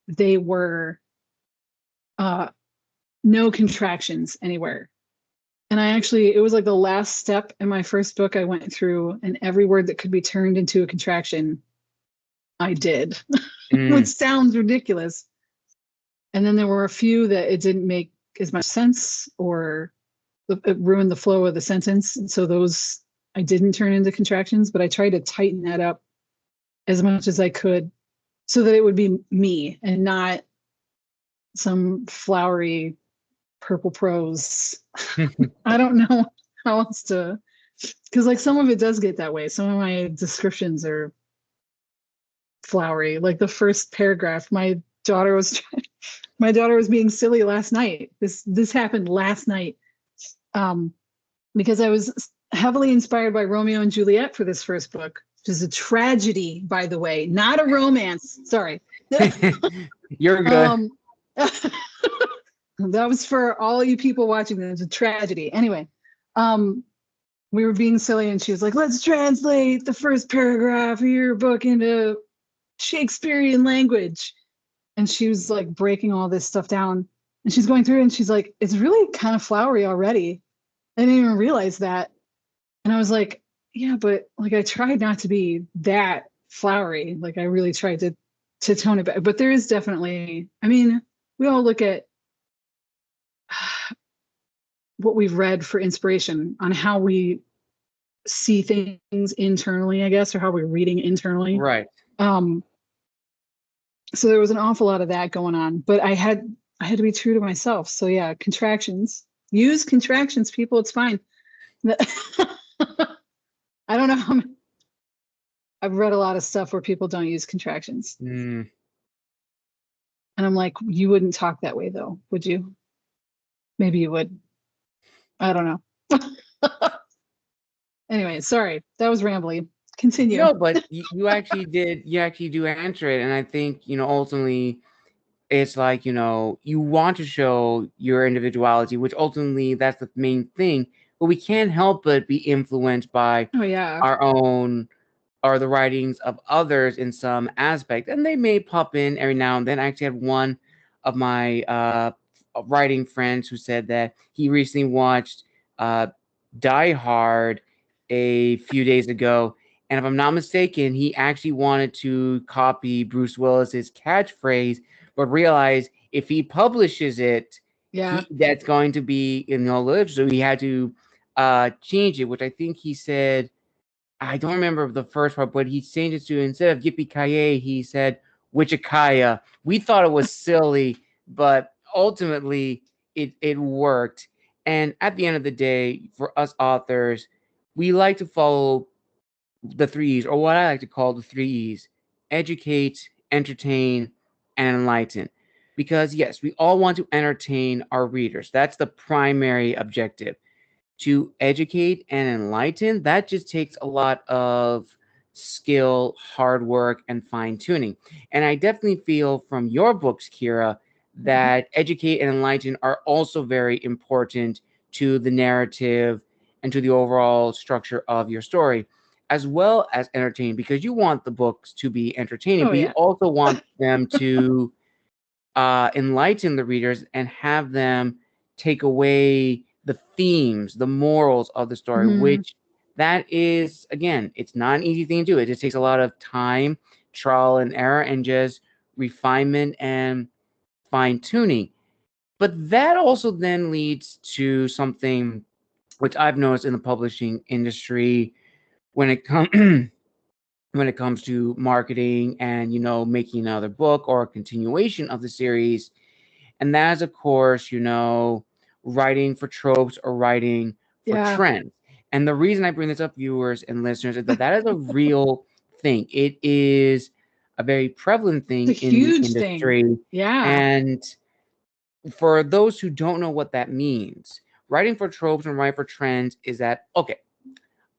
they were no contractions anywhere. And it was like the last step in my first book I went through, and every word that could be turned into a contraction, I did, which sounds ridiculous. And then there were a few that it didn't make as much sense or it ruined the flow of the sentence. And so those I didn't turn into contractions, but I tried to tighten that up as much as I could so that it would be me and not some flowery purple prose. I don't know how else to, because like some of it does get that way. Some of my descriptions are flowery. Like the first paragraph, my daughter was being silly last night. This happened last night, because I was heavily inspired by Romeo and Juliet for this first book, which is a tragedy, by the way, not a romance. Sorry. You're good. That was for all you people watching. It was a tragedy. Anyway, we were being silly, and she was like, "Let's translate the first paragraph of your book into Shakespearean language." And she was like breaking all this stuff down, and she's going through, and she's like, "It's really kind of flowery already." I didn't even realize that, and I was like, "Yeah, but like I tried not to be that flowery. Like I really tried to tone it back." But there is definitely, I mean, we all look at what we've read for inspiration on how we see things internally, I guess, or how we're reading internally. Right. So there was an awful lot of that going on, but I had to be true to myself. So yeah, contractions. Use contractions, people. It's fine. I don't know how many, I've read a lot of stuff where people don't use contractions. And I'm like, you wouldn't talk that way though, would you? Maybe you would. I don't know. Anyway, sorry, that was rambly. Continue. No, but you actually did. You actually do answer it, and I think ultimately, it's like you want to show your individuality, which ultimately that's the main thing. But we can't help but be influenced by Oh yeah. our own or the writings of others in some aspect, and they may pop in every now and then. I actually had one of my writing friends who said that he recently watched Die Hard a few days ago, and if I'm not mistaken, he actually wanted to copy Bruce Willis's catchphrase, but realized if he publishes it, Yeah. that's going to be in the literature. So he had to change it, which I think he said. I don't remember the first part, but he changed it to instead of Yippee Ki he said Wichikaya. We thought it was silly, but ultimately it worked. And at the end of the day, for us authors, we like to follow the three E's, or what I like to call the three E's: educate, entertain, and enlighten. Because yes, we all want to entertain our readers. That's the primary objective. To educate and enlighten, that just takes a lot of skill, hard work, and fine tuning. And I definitely feel from your books, Ciara, that educate and enlighten are also very important to the narrative and to the overall structure of your story. as well as entertaining, because you want the books to be entertaining, Oh but you yeah. also want them to enlighten the readers and have them take away the themes, the morals of the story, Mhm. which that is, again, it's not an easy thing to do. It just takes a lot of time, trial and error, and just refinement and fine tuning. But that also then leads to something which I've noticed in the publishing industry when it comes when it comes to marketing and making another book or a continuation of the series, and that is, of course, writing for tropes or writing for Yeah. trends. And the reason I bring this up, viewers and listeners, is that that is a real thing. It is a very prevalent thing It's a in the huge thing. industry. Yeah. And for those who don't know what that means, writing for tropes and writing for trends is that, okay,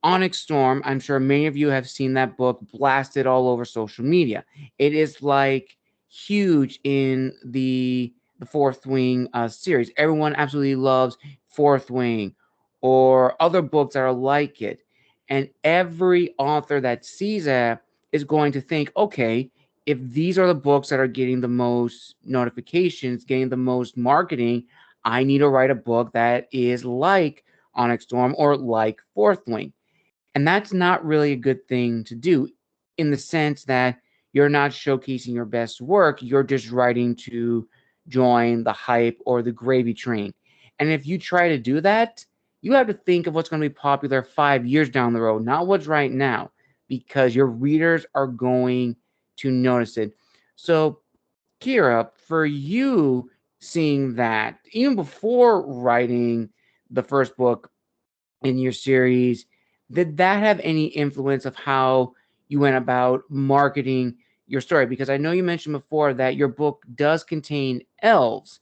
Onyx Storm, I'm sure many of you have seen that book blasted all over social media. It is like huge in the Fourth Wing series. Everyone absolutely loves Fourth Wing or other books that are like it. And every author that sees it is going to think, okay, if these are the books that are getting the most notifications, getting the most marketing, I need to write a book that is like Onyx Storm or like Fourth Wing. And that's not really a good thing to do, in the sense that you're not showcasing your best work. You're just writing to join the hype or the gravy train. And if you try to do that, you have to think of what's going to be popular 5 years down the road, not what's right now, because your readers are going to notice it. So, Kira, for you, seeing that even before writing the first book in your series, did that have any influence of how you went about marketing your story? Because I know you mentioned before that your book does contain elves,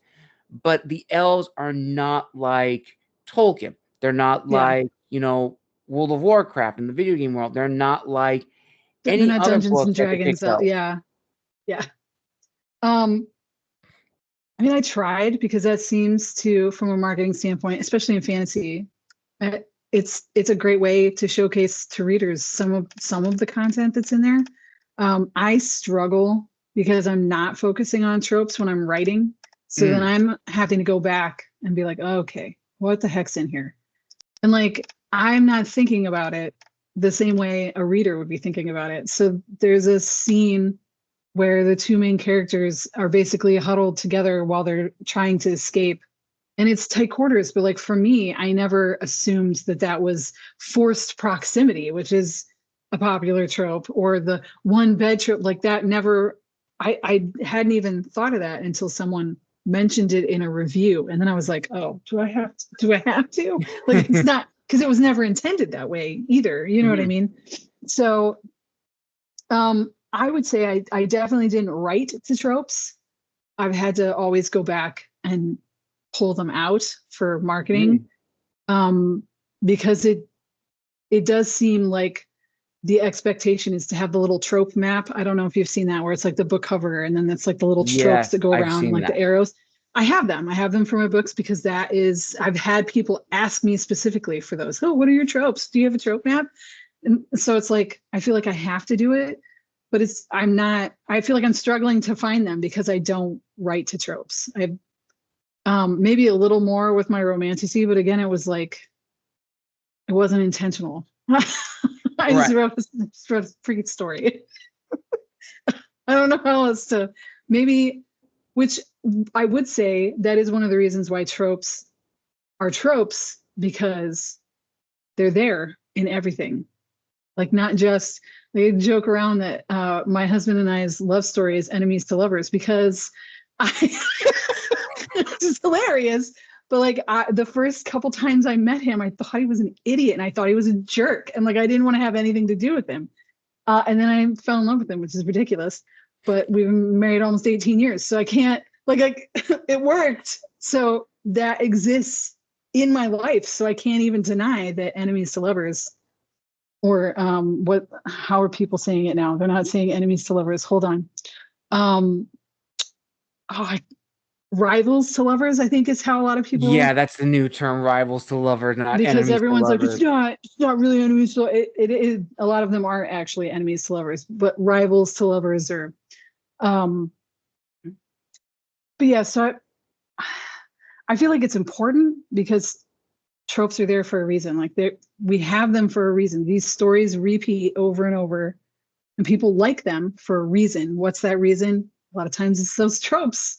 but the elves are not like Tolkien. They're not Yeah. like, World of Warcraft in the video game world. They're not like They're any not other Dungeons book and that Dragons depicts out. elves. Yeah. Yeah. Um, I mean, I tried because that seems to, from a marketing standpoint, especially in fantasy, uh, it's a great way to showcase to readers some of the content that's in there. I struggle because I'm not focusing on tropes when I'm writing, so then Mm, I'm having to go back and be like, oh, okay, what the heck's in here? And like, I'm not thinking about it the same way a reader would be thinking about it. So there's a scene where the two main characters are basically huddled together while they're trying to escape. And it's tight quarters, but like for me, I never assumed that that was forced proximity, which is a popular trope, or the one bed trope. Like that never, I hadn't even thought of that until someone mentioned it in a review. And then I was like, oh, do I have to? Like it's not, because it was never intended that way either. You know what I mhm. mean? So I would say I definitely didn't write to tropes. I've had to always go back and pull them out for marketing, Mm, um, because it does seem like the expectation is to have the little trope map. I don't know if you've seen that, where it's like the book cover and then that's like the little tropes that yes, go I've around, seen like the that. arrows. I have them. I have them for my books because that is, I've had people ask me specifically for those. Oh, what are your tropes? Do you have a trope map? And so it's like, I feel like I have to do it, but I'm not, I feel like I'm struggling to find them because I don't write to tropes. I maybe a little more with my romantasy, but again, it was like, it wasn't intentional. I just Right. wrote a freaking story. I don't know how else to, maybe, which I would say that is one of the reasons why tropes are tropes, because they're there in everything. Like not just, they joke around that my husband and I's love story is enemies to lovers because I, it's just hilarious. But like the first couple times I met him, I thought he was an idiot and I thought he was a jerk. And like, I didn't want to have anything to do with him. And then I fell in love with him, which is ridiculous. But we've been married almost 18 years. So I can't, like, it worked. So that exists in my life. So I can't even deny that enemies to lovers, or how are people saying it now? They're not saying enemies to lovers. Hold on. Um, oh, rivals to lovers, I think is how a lot of people, Yeah, that's the new term, rivals to lovers, not because enemies to everyone's like, lovers. it's not really enemies to, it is, a lot of them are actually enemies to lovers, but rivals to lovers are, um, but yeah, so I feel like it's important because tropes are there for a reason. Like we have them for a reason. These stories repeat over and over, and people like them for a reason. What's that reason? A lot of times it's those tropes.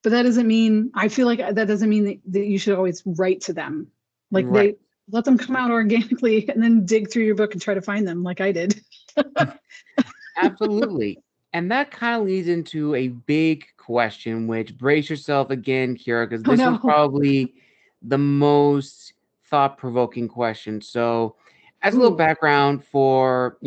But that doesn't mean, I feel like that doesn't mean that you should always write to them. Like Right. they let them come out organically and then dig through your book and try to find them like I did. Absolutely. And that kind of leads into a big question, which brace yourself again, Kira, because Oh this one's no. probably the most thought-provoking question. So, as a little Ooh. background for,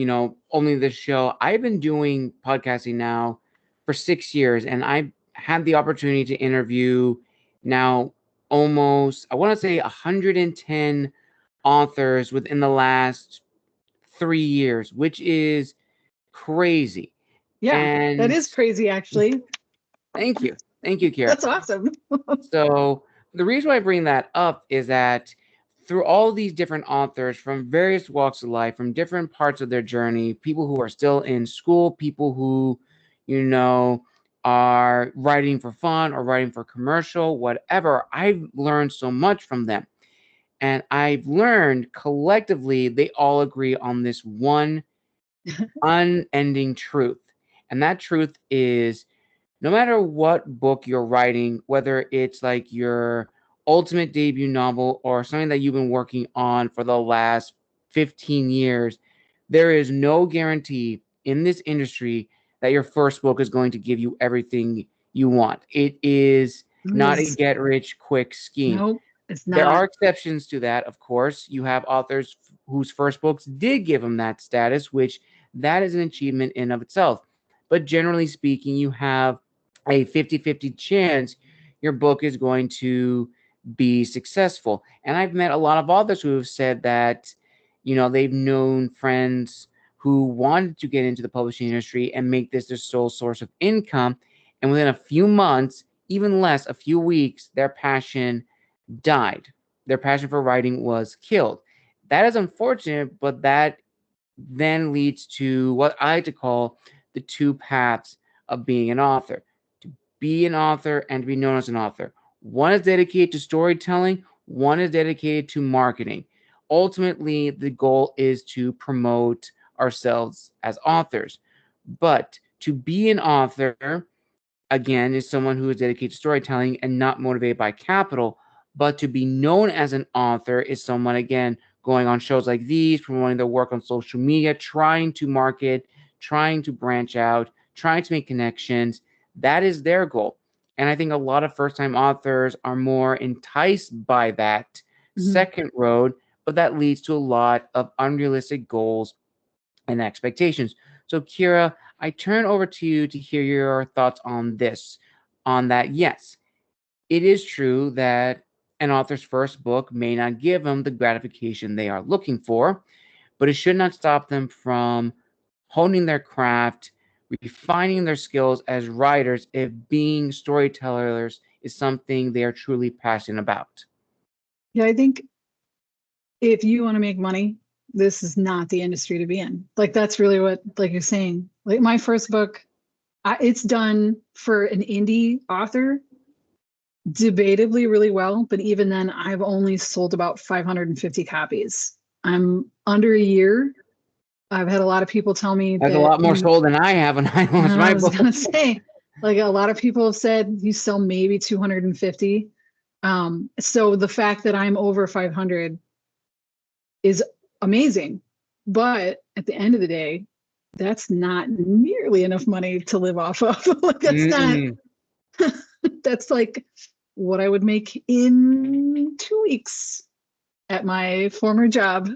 only this show, I've been doing podcasting now for 6 years, and I've had the opportunity to interview now almost, I want to say 110 authors within the last 3 years, which is crazy. Yeah, that And is crazy actually. thank you. Thank you, Kira. That's awesome. So, the reason why I bring that up is that through all these different authors from various walks of life, from different parts of their journey, people who are still in school, people who, you know, are writing for fun or writing for commercial, whatever, I've learned so much from them. And I've learned collectively, they all agree on this one unending truth. And that truth is no matter what book you're writing, whether it's like your ultimate debut novel or something that you've been working on for the last 15 years, there is no guarantee in this industry that your first book is going to give you everything you want. It is It not a is. get rich quick scheme. Nope, it's There not. are exceptions to that, of course. You have authors whose first books did give them that status, which that is an achievement in of itself. But generally speaking, you have a 50-50 chance your book is going to be successful. And I've met a lot of authors who have said that, they've known friends who wanted to get into the publishing industry and make this their sole source of income. And within a few months, even less, a few weeks, their passion died. Their passion for writing was killed. That is unfortunate, but that then leads to what I like to call the two paths of being an author: to be an author and to be known as an author. One is dedicated to storytelling, one is dedicated to marketing. Ultimately, the goal is to promote ourselves as authors. But to be an author, again, is someone who is dedicated to storytelling and not motivated by capital. But to be known as an author is someone, again, going on shows like these, promoting their work on social media, trying to market, trying to branch out, trying to make connections. That is their goal. And I think a lot of first time authors are more enticed by that Mhm. second road, but that leads to a lot of unrealistic goals and expectations. So, Kira, I turn over to you to hear your thoughts on this. On that, yes, it is true that an author's first book may not give them the gratification they are looking for, but it should not stop them from honing their craft, refining their skills as writers if being storytellers is something they are truly passionate about. Yeah, I think if you want to make money, this is not the industry to be in. Like that's really what, like you're saying. Like my first book, it's done for an indie author debatably really well, but even then, I've only sold about 550 copies. I'm under a year. I've had a lot of people tell me That's a that, lot more sold than I have when I launched I my was book. gonna say, like a lot of people have said you sell maybe 250. So the fact that I'm over 500 is amazing. But at the end of the day, that's not nearly enough money to live off of. Like that's not, Mm-mm. that's like what I would make in 2 weeks at my former job.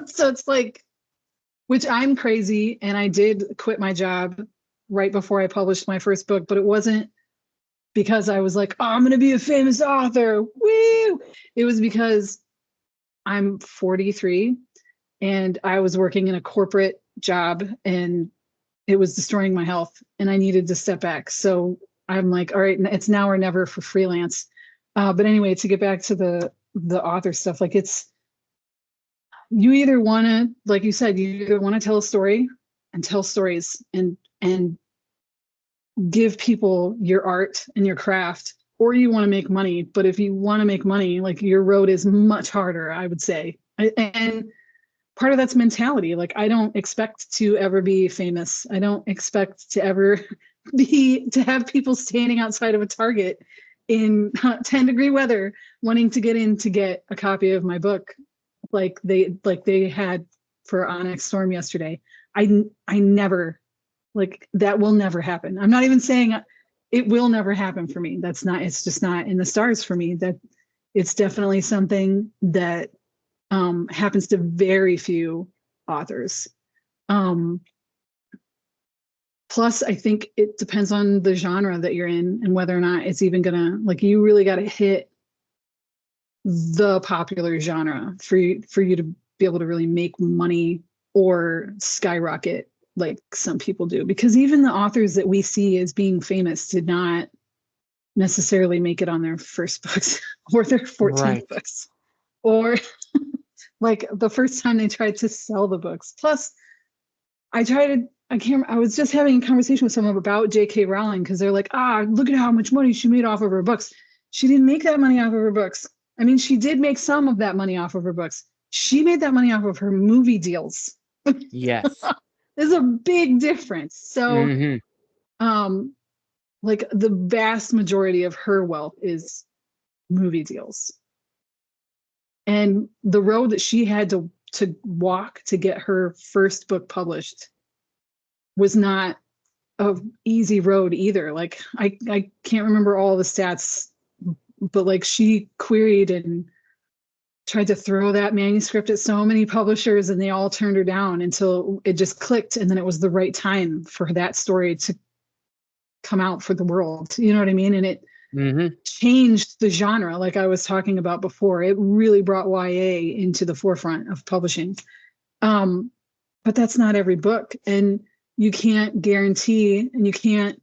So it's like, which I'm crazy. And I did quit my job right before I published my first book, but it wasn't because I was like, oh, I'm going to be a famous author. Woo! It was because I'm 43 and I was working in a corporate job and it was destroying my health and I needed to step back. So I'm like, all right, it's now or never for freelance. But anyway, to get back to the author stuff, like you either want to, like you said, you either want to tell a story and tell stories and give people your art and your craft, or you want to make money. But if you want to make money, like your road is much harder, I would say. And part of that's mentality. Like I don't expect to ever be famous. I don't expect to ever to have people standing outside of a Target in 10-degree weather wanting to get in to get a copy of my book like they had for Onyx Storm yesterday. I never, like, that will never happen. I'm not even saying it will never happen for me. It's just not in the stars for me. That it's definitely something that happens to very few authors. Plus, I think it depends on the genre that you're in and whether or not it's even gonna, like, you really got to hit the popular genre for you to be able to really make money or skyrocket like some people do. Because even the authors that we see as being famous did not necessarily make it on their first books or their 14th books, or like the first time they tried to sell the books. Plus, I was just having a conversation with someone about J.K. Rowling because they're like, look at how much money she made off of her books. She didn't make that money off of her books. I mean, she did make some of that money off of her books. She made that money off of her movie deals. Yes. There's a big difference. So, like the vast majority of her wealth is movie deals. And the road that she had to walk to get her first book published was not an easy road either. Like I can't remember all the stats, but like she queried and tried to throw that manuscript at so many publishers and they all turned her down until it just clicked. And then it was the right time for that story to come out for the world. You know what I mean? And it changed the genre, like I was talking about before. It really brought YA into the forefront of publishing. But that's not every book. And you can't guarantee, and you can't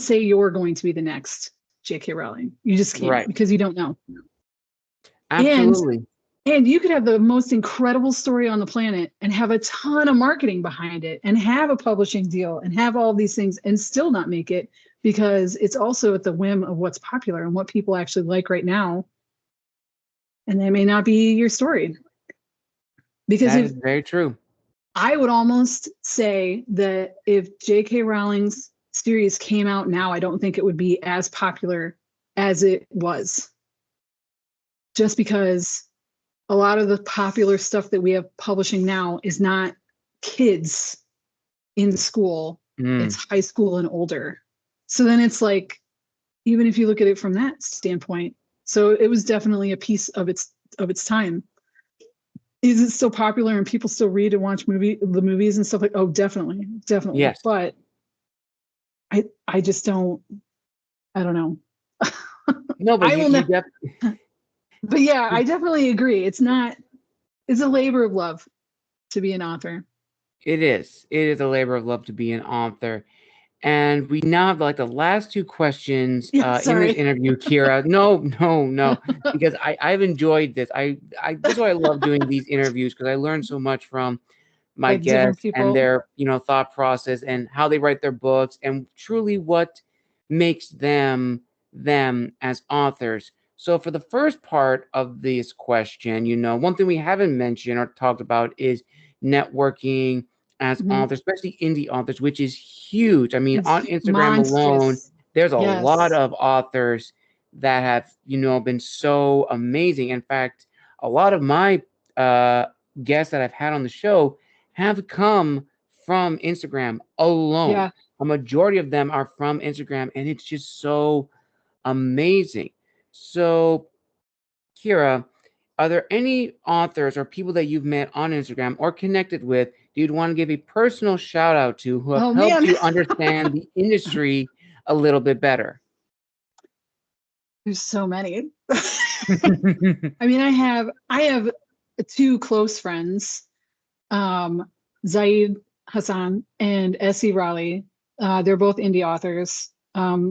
say you're going to be the next J.K. Rowling. You just can't, because you don't know. Absolutely. And you could have the most incredible story on the planet and have a ton of marketing behind it and have a publishing deal and have all these things and still not make it, because it's also at the whim of what's popular and what people actually like right now. And that may not be your story. Because that is very true. I would almost say that if J.K. Rowling's series came out now, I don't think it would be as popular as it was. Just because a lot of the popular stuff that we have publishing now is not kids in school. It's high school and older. So then it's like, even if you look at it from that standpoint, so it was definitely a piece of its time. Is it still popular and people still read and watch the movies and stuff like? Oh, definitely. Yes. But I just don't. I don't know. No, but but yeah, I definitely agree. It's a labor of love to be an author. It is. It is a labor of love to be an author. And we now have like the last two questions in this interview, Ciara. No, because I've enjoyed this. This is why I love doing these interviews, because I learn so much from my guests and their thought process and how they write their books and truly what makes them as authors. So for the first part of this question, one thing we haven't mentioned or talked about is networking as authors, especially indie authors, which is huge. I mean, on Instagram alone, there's a lot of authors that have, been so amazing. In fact, a lot of my guests that I've had on the show have come from Instagram alone. Yeah. A majority of them are from Instagram, and it's just so amazing. So, Ciara, are there any authors or people that you've met on Instagram or connected with that you'd want to give a personal shout out to who have helped you understand the industry a little bit better? There's so many. I mean, I have two close friends, Zaid Hassan and Essie Raleigh, They're both indie authors.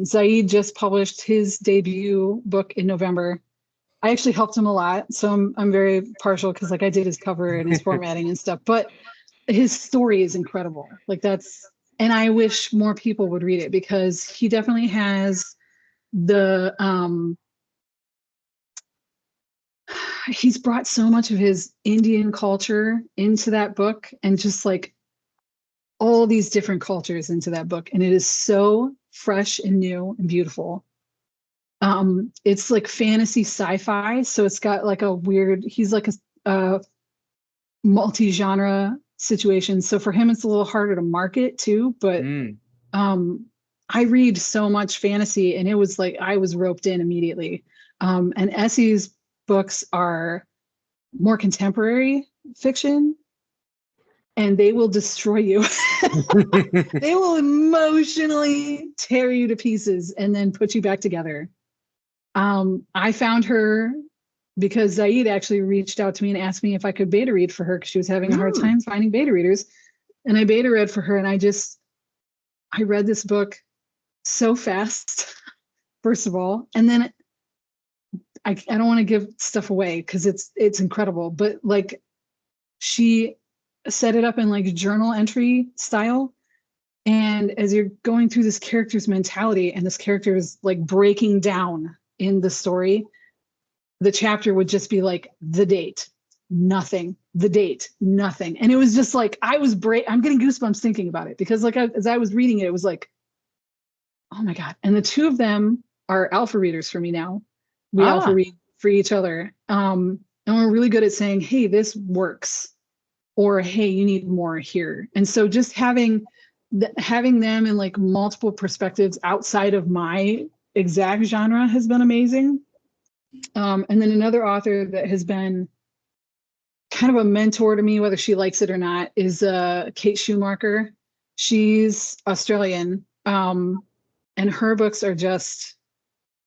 Zaid just published his debut book in November. I actually helped him a lot, so I'm very partial because like I did his cover and his formatting and stuff. But his story is incredible. Like and I wish more people would read it because he definitely has the he's brought so much of his Indian culture into that book and just like all these different cultures into that book, and it is so fresh and new and beautiful. It's like fantasy sci-fi, so it's got like a weird, he's like a multi-genre situation, so for him it's a little harder to market too, but I read so much fantasy and it was like I was roped in immediately. And Essie's books are more contemporary fiction, and they will destroy you. They will emotionally tear you to pieces and then put you back together. I found her because Zaid actually reached out to me and asked me if I could beta read for her because she was having a hard time finding beta readers. And I beta read for her, and I read this book so fast, first of all. And then I don't want to give stuff away because it's incredible, but like she set it up in like journal entry style. And as you're going through this character's mentality and this character is like breaking down in the story, the chapter would just be like the date, nothing, the date, nothing. And it was just like, I'm getting goosebumps thinking about it because like as I was reading it, it was like, oh my God. And the two of them are alpha readers for me now. We alpha read for each other. And we're really good at saying, hey, this works. Or, hey, you need more here. And so just having them in like multiple perspectives outside of my exact genre has been amazing. And then another author that has been kind of a mentor to me, whether she likes it or not, is Kate Schumacher. She's Australian, and her books are just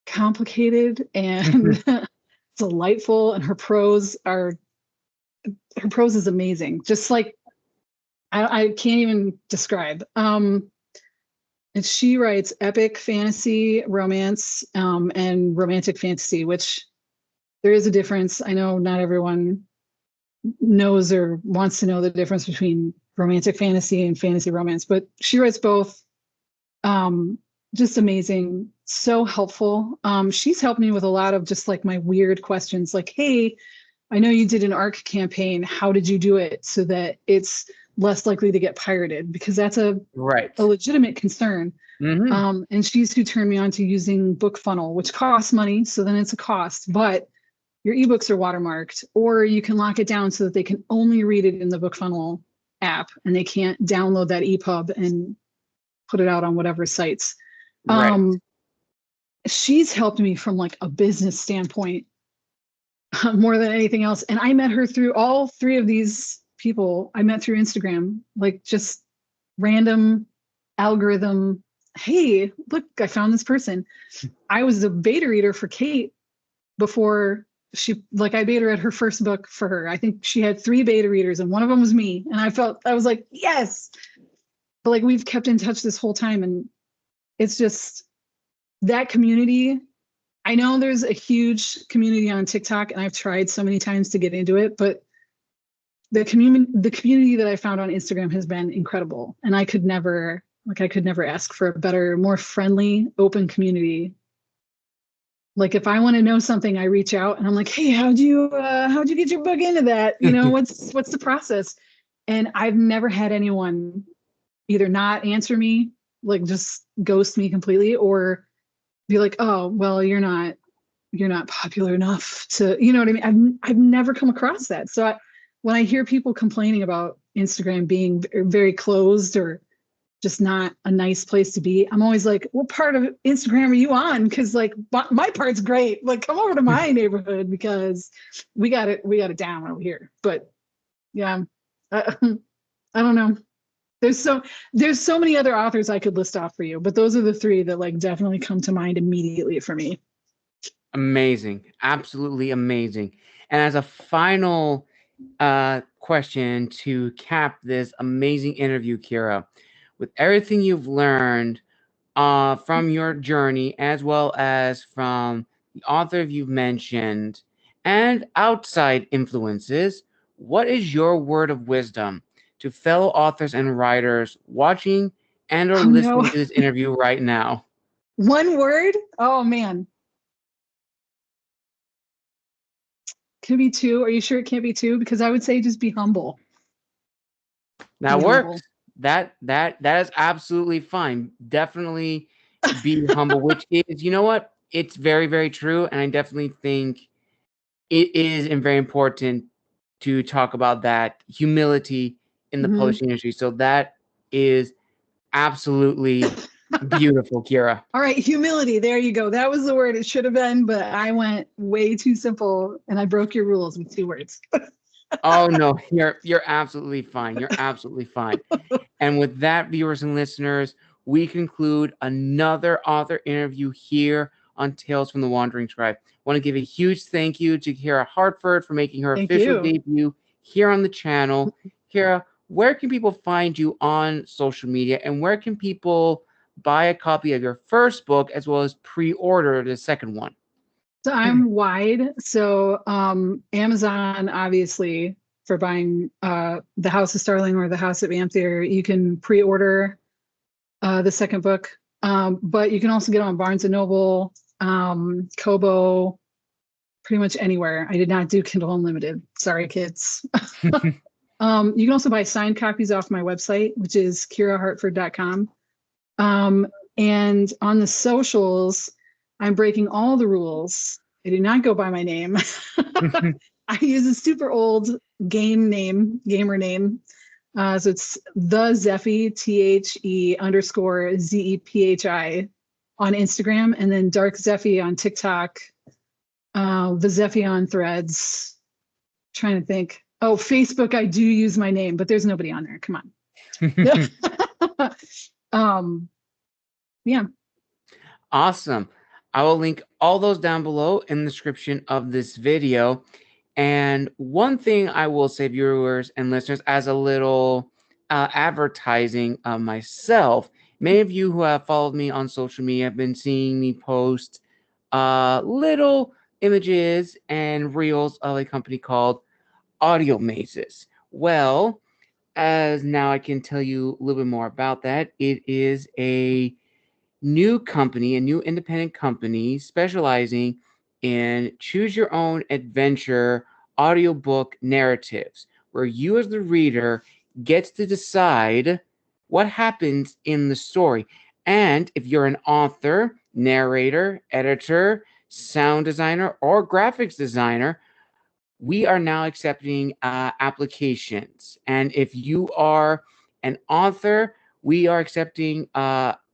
complicated and delightful, and her prose is amazing. Just like I can't even describe. And she writes epic fantasy, romance, and romantic fantasy, which there is a difference. I know not everyone knows or wants to know the difference between romantic fantasy and fantasy romance, but she writes both. Just amazing, so helpful. She's helped me with a lot of just like my weird questions, like, hey, I know you did an ARC campaign. How did you do it so that it's less likely to get pirated? Because that's a legitimate concern. And she's who turned me on to using BookFunnel, which costs money. So then it's a cost, but your ebooks are watermarked, or you can lock it down so that they can only read it in the BookFunnel app and they can't download that EPUB and put it out on whatever sites. She's helped me from like a business standpoint more than anything else. And I met her through all three of these people. I met through Instagram, like just random algorithm. Hey, look, I found this person. I was a beta reader for Kate before I beta read her first book for her. I think she had 3 beta readers and one of them was me. And I was like, yes. But like we've kept in touch this whole time, and it's just that community. I know there's a huge community on TikTok, and I've tried so many times to get into it, but the community that I found on Instagram has been incredible. And I could never ask for a better, more friendly, open community. Like if I want to know something, I reach out and I'm like, hey, how'd you get your book into that? You know, what's the process? And I've never had anyone either not answer me, like just ghost me completely, or be like, oh, well, you're not popular enough to, you know what I mean? I've never come across that. So when I hear people complaining about Instagram being very closed or just not a nice place to be, I'm always like, what part of Instagram are you on? Because like my part's great. Like come over to my neighborhood because we got it down over here. But yeah, I don't know. There's so many other authors I could list off for you, but those are the 3 that like definitely come to mind immediately for me. Amazing. Absolutely amazing. And as a final question to cap this amazing interview, Ciara, with everything you've learned from your journey, as well as from the author you've mentioned, and outside influences, what is your word of wisdom to fellow authors and writers watching and or Oh no. listening to this interview right now? One word? Oh man. Can it be two? Are you sure it can't be two? Because I would say just be humble. Be That humble. works. That is absolutely fine. Definitely be humble, which is, you know what? It's very, very true. And I definitely think it is and very important to talk about that humility in the Mhm. publishing industry. So that is absolutely beautiful, Kira. All right, humility. There you go. That was the word it should have been, but I went way too simple and I broke your rules with two words. Oh no, you're absolutely fine. You're absolutely fine. And with that, viewers and listeners, we conclude another author interview here on Tales from the Wandering Scribe. I want to give a huge thank you to Ciara Hartford for making her Thank official you. debut here on the channel. Ciara, where can people find you on social media, and where can people buy a copy of your first book as well as pre-order the second one? So I'm wide. So Amazon, obviously, for buying the House of Starling or the House of Ampere, you can pre-order the second book. But you can also get on Barnes and Noble, Kobo, pretty much anywhere. I did not do Kindle Unlimited. Sorry, kids. You can also buy signed copies off my website, which is ciarahartford.com. And on the socials, I'm breaking all the rules. I do not go by my name. I use a super old gamer name. So it's the Zephy, THE_ZEPHI on Instagram, and then Dark Zephy on TikTok, the Zephy on Threads. Trying to think. Oh, Facebook, I do use my name, but there's nobody on there. Come on. um, yeah. Awesome. I will link all those down below in the description of this video. And one thing I will say, viewers and listeners, as a little advertising myself, many of you who have followed me on social media have been seeing me post little images and reels of a company called Audiomazes. Well, as now I can tell you a little bit more about that, it is a new company, a new independent company specializing in choose your own adventure audiobook narratives, where you as the reader gets to decide what happens in the story. And if you're an author, narrator, editor, sound designer, or graphics designer, we are now accepting applications. And if you are an author, we are accepting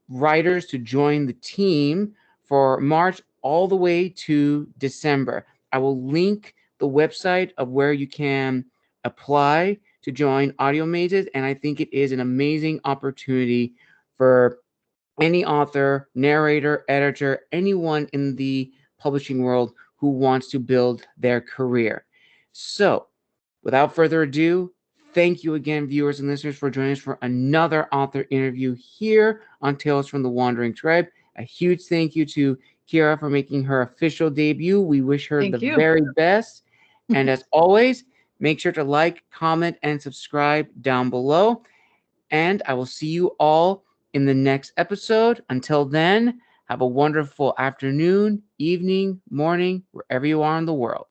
writers to join the team for March all the way to December. I will link the website of where you can apply to join Audiomazes, and I think it is an amazing opportunity for any author, narrator, editor, anyone in the publishing world who wants to build their career. So, without further ado, thank you again, viewers and listeners, for joining us for another author interview here on Tales from the Wandering Tribe. A huge thank you to Ciara for making her official debut. We wish her the Thank you. very best. And as always, make sure to like, comment, and subscribe down below. And I will see you all in the next episode. Until then, have a wonderful afternoon, evening, morning, wherever you are in the world.